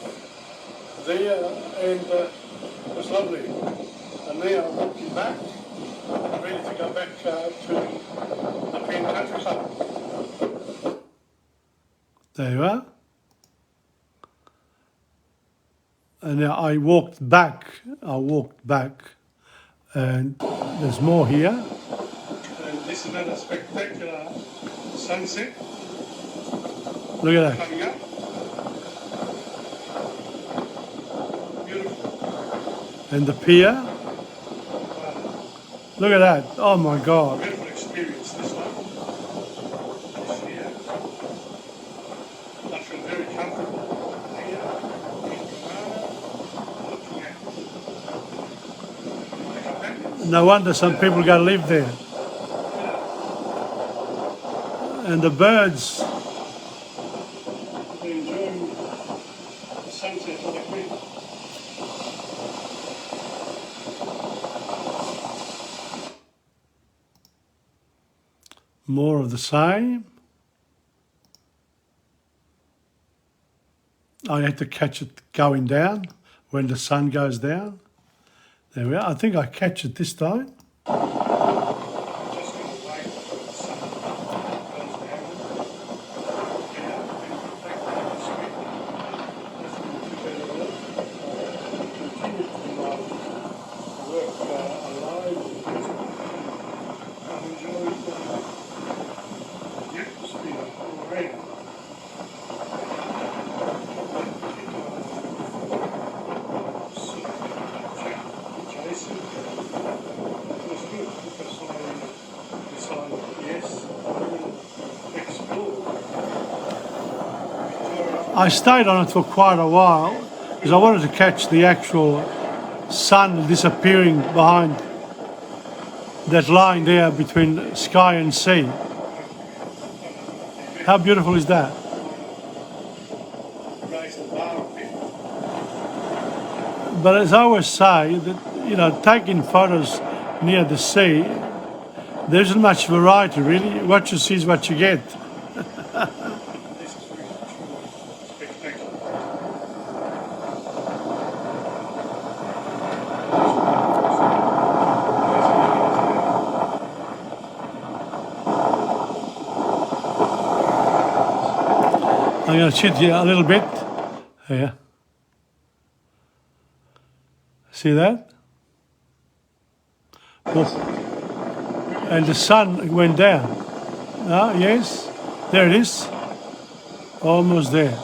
there, and it was lovely. And now I'm walking back, ready to go back to the Penn Country Club. There you are. And now I walked back, and there's more here. And this is another spectacular sunset. Look at that. Coming up. Beautiful. And the pier. Look at that. Oh my God. Beautiful experience, this one. This here. I feel very comfortable here in Pomona, looking at. No wonder some people go live there. And the birds. They're enjoying the sunset of the creek. More of the same. I had to catch it going down when the sun goes down. There we are. I think I catch it this time. I stayed on it for quite a while because I wanted to catch the actual sun disappearing behind that line there between sky and sea. How beautiful is that? But as I always say, that taking photos near the sea, there isn't much variety really. What you see is what you get. I'm going to shoot you a little bit. Here. See that? And the sun went down. Ah, yes, there it is. Almost there.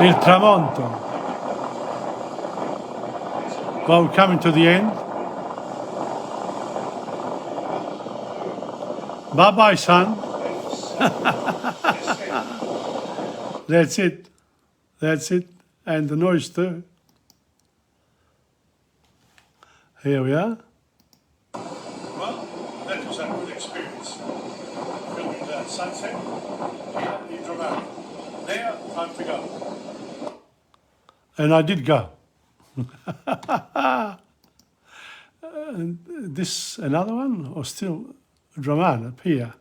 Il tramonto. Well, we're coming to the end. Bye-bye, son. That's it. That's it. And the noise too. Here we are. Well, that was a good experience. Filming the sunset. Here in Dramatic. Now, time to go. And I did go. And this another one, or still Dramatic up here.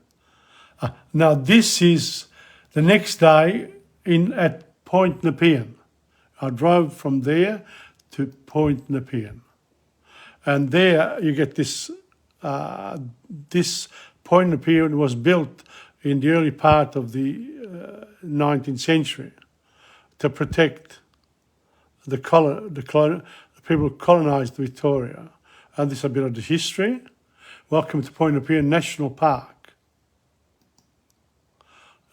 Now this is the next day at Point Nepean. I drove from there to Point Nepean. And there you get this, this Point Nepean was built in the early part of the 19th century to protect the people who colonised Victoria. And this is a bit of the history. Welcome to Point Nepean National Park.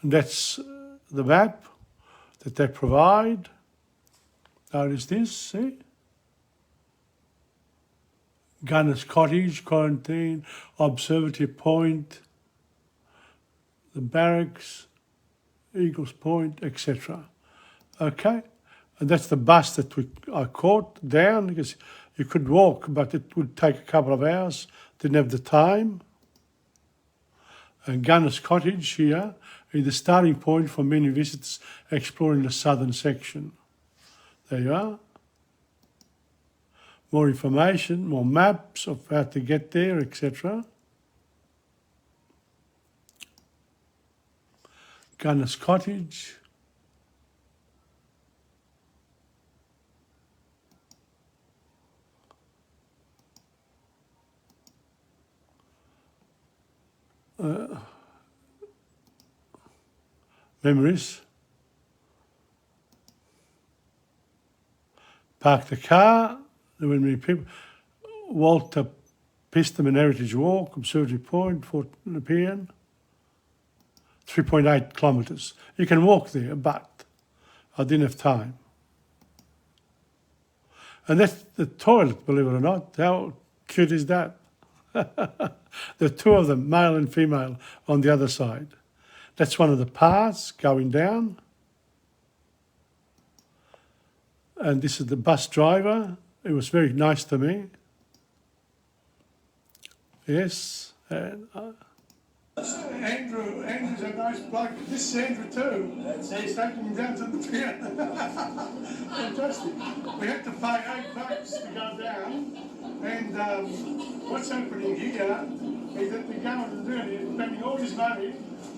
And that's the map that they provide. There is this, see? Gunner's Cottage, Quarantine, Observatory Point, the barracks, Eagles Point, etc. Okay? And that's the bus that I caught down, because you could walk, but it would take a couple of hours. Didn't have the time. And Gunner's Cottage here is the starting point for many visitors exploring the southern section. There you are. More information, more maps of how to get there, etc. Gunner's Cottage. Memories. Park the car. There were many people. Walter Pisterman Heritage Walk, Observatory Point, Fort Nepean. 3.8 kilometres. You can walk there, but I didn't have time. And that's the toilet, believe it or not. How cute is that? There are two of them, male and female, on the other side. That's one of the paths going down. And this is the bus driver. It was very nice to me. Yes. And, Andrew's a nice bloke. This is Andrew too. He's taking him down to the pier. Fantastic. We had to pay $8 to go down. And what's happening here is that the government is spending all this money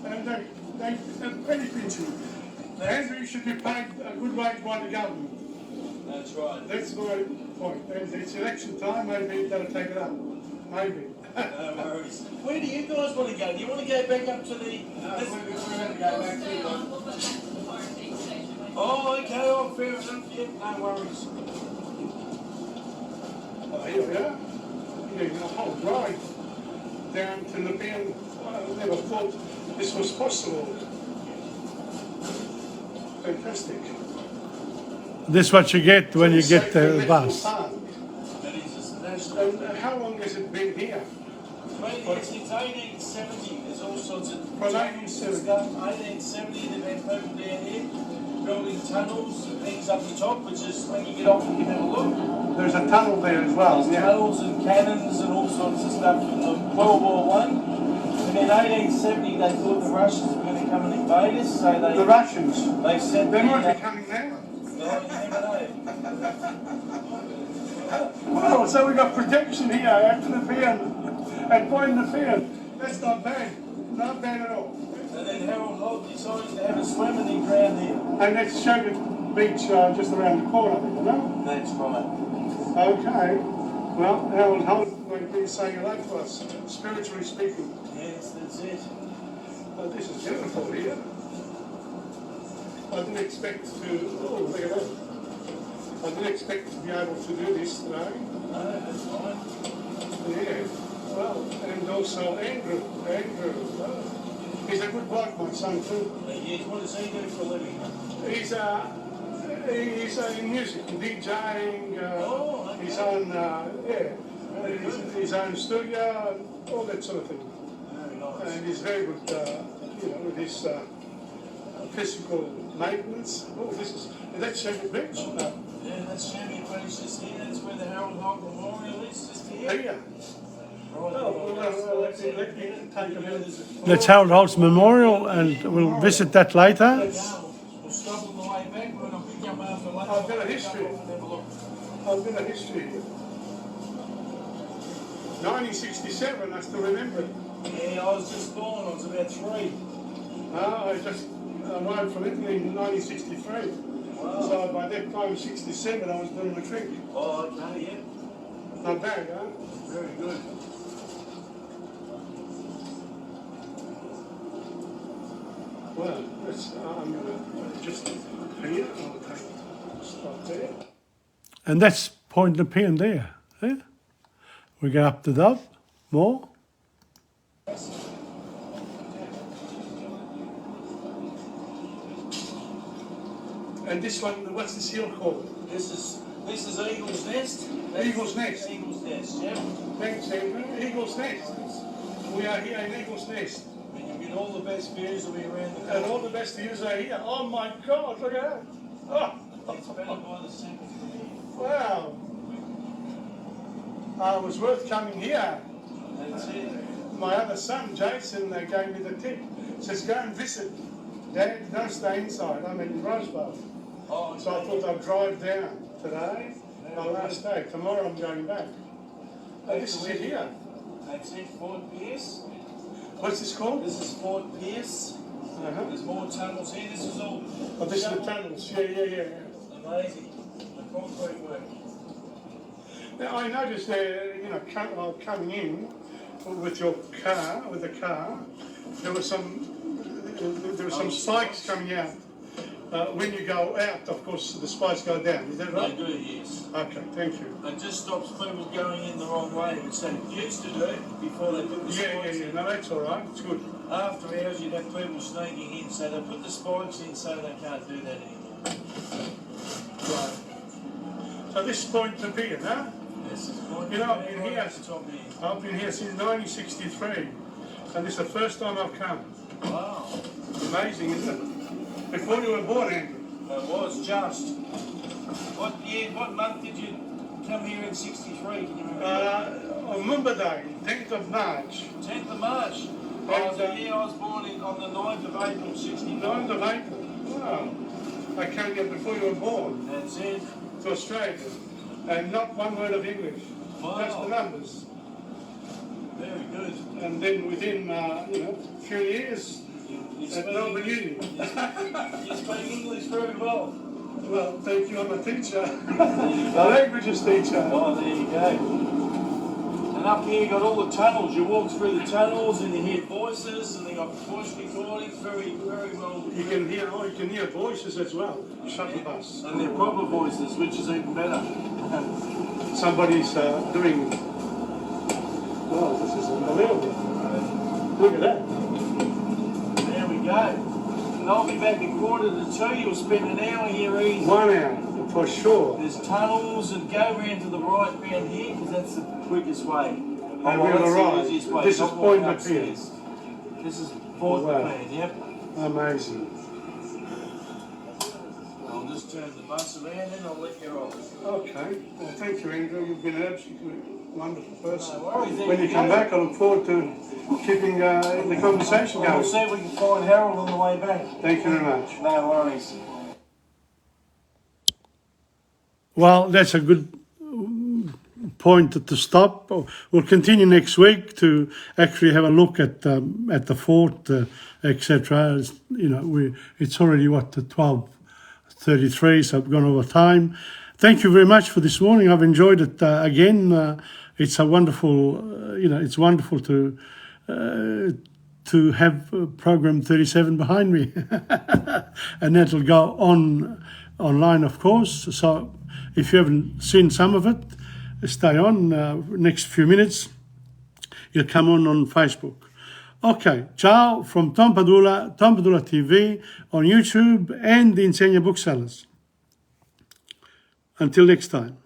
and they penny pinching. Andrew should be paid a good wage by the government. That's right. That's my point. And it's election time, maybe they'll take it up. Maybe. No worries. Where do you guys want to go? Do you want to go back up to the... We're going to go back to Oh, okay, oh, fair enough, yeah, no worries. Oh, here we are. Yeah, the whole drive down to the bend. I never thought this was possible. Fantastic. This is what you get when you get the bus. That is a national... And how long has it been here? Well, it's 1870, there's all sorts of... From 1870? 1870, they've been moving down here, building tunnels and things up the top, which is when you get off and you have a look. There's a tunnel there as well. There's tunnels and cannons and all sorts of stuff from the World War I. And in 1870 they thought the Russians were going to come and invade us, so they... The Russians? They sent... They might be coming now. No, you never know. Well, so we've got protection here after the field. And Point Nepean. That's not bad. Not bad at all. And then Harold Holt decided to have a swim and he drowned here. And that's Sugar Beach just around the corner, you know? That's right. Okay. Well, Harold Holt, like they've been saying hello to us, spiritually speaking. Yes, that's it. Oh, this is beautiful here. I didn't expect to, oh, look at that. I didn't expect to be able to do this today. No, that's fine. Yeah, well, and also Andrew, he's a good bloke, my son too. Yes, what does he do for a living? He's in music, DJing, Oh, okay. his own, his own studio, all that sort of thing. Very nice. And he's very good, with his physical maintenance. Oh, that's Shelby Beach. No. Yeah, that's Shelby Beach just here. That's where the Harold Hock Memorial is, just here. Here. Let me take a minute. That's Harold Holt's Memorial, and we'll visit that later. We'll stop on the way back, but I'll pick up after lunch. I've got a history. I've got a history. 1967, I still remember it. Yeah, I was just born. I was about 3. I just arrived from Italy in 1963. Wow. So by that time, 67, I was doing the trick. Oh, okay, yeah. Not bad, huh? Very good. Well, I'm going to just here, I'll stop there. And that's Point Nepean there. Yeah? We go up the Dove, more. And this one, what's this hill called? This is Eagle's Nest. Eagle's Nest. Eagle's Nest, yeah. Thanks, Andrew. Eagle's Nest. We are here in Eagle's Nest. And you get all the best views will be around the And all the best views are here. Oh my God, look at that. Oh. It's better by the second from here. Wow. It was worth coming here. That's it. My other son, Jason, gave me the tip. Says, go and visit. Dad, don't stay inside. I'm in Rosebud. Oh, So I thought I'd drive down today, my last day. Tomorrow I'm going back. This is it here. That's it, Fort Pierce. What's this called? This is Fort Pierce. There's more tunnels here. This is all. Oh, this is the tunnels. Yeah. Amazing. The concrete work. Now I noticed while coming in with the car, there were some spikes coming out. When you go out, of course, the spikes go down. Is that right? They do, yes. Okay, thank you. It just stops people going in the wrong way, which they used to do before they put the spikes in. No, that's all right. It's good. After hours, you'd have people sneaking in, so they put the spikes in so they can't do that anymore. Right. So this is Point Nepean, huh? This is Point You know, I've Nepean, been right here. at the top here. I've been here since 1963, and this is the first time I've come. Wow. Amazing, isn't it? Before you were born, Andrew. It was just. What month did you come here in 63? Can you remember? On Mumba Day, 10th of March. 10th of March. I was born on the 9th of April, 69. 9th of April. Wow. I came here before you were born That's it. to Australia, and not one word of English. Wow. Just the numbers. Very good. And then within, a few years, You at Melbourne Uni. You speak English very well. Well, thank you, I'm a teacher. A languages teacher. Oh, there you go. And up here you got all the tunnels. You walk through the tunnels and you hear voices, and they got voice recordings. Very, very well. You can hear voices as well. Shuttle bus. And they're proper voices, which is even better. Somebody's doing. Wow, this is unbelievable. Look at that. There we go. And I'll be back in 1:45. You'll spend an hour here easy. 1 hour, for sure. There's tunnels, and go round to the right round here, because that's the quickest way. And well, we're that's right. the easiest way. This is Not Point walking Nepean. upstairs. This is Point Wow. Nepean, yep. Amazing. I'll just turn the bus around and I'll let you off. Okay. Well, thank you, Andrew. You've been an absolutely wonderful person. No worries. There When you come go. back, I look forward to keeping the conversation We'll going. see if we can find Harold on the way back. Thank you very much. No worries. Well, that's a good point to stop. We'll continue next week to actually have a look at the fort, etc. It's already the 12:33, so I've gone over time. Thank you very much for this morning. I've enjoyed it again. It's a wonderful, it's wonderful to have program 37 behind me. And that'll go on online, of course. So if you haven't seen some of it, stay on. Next few minutes, you'll come on Facebook. Okay, ciao from TomPadulaTV on YouTube and the Insegna Booksellers. Until next time.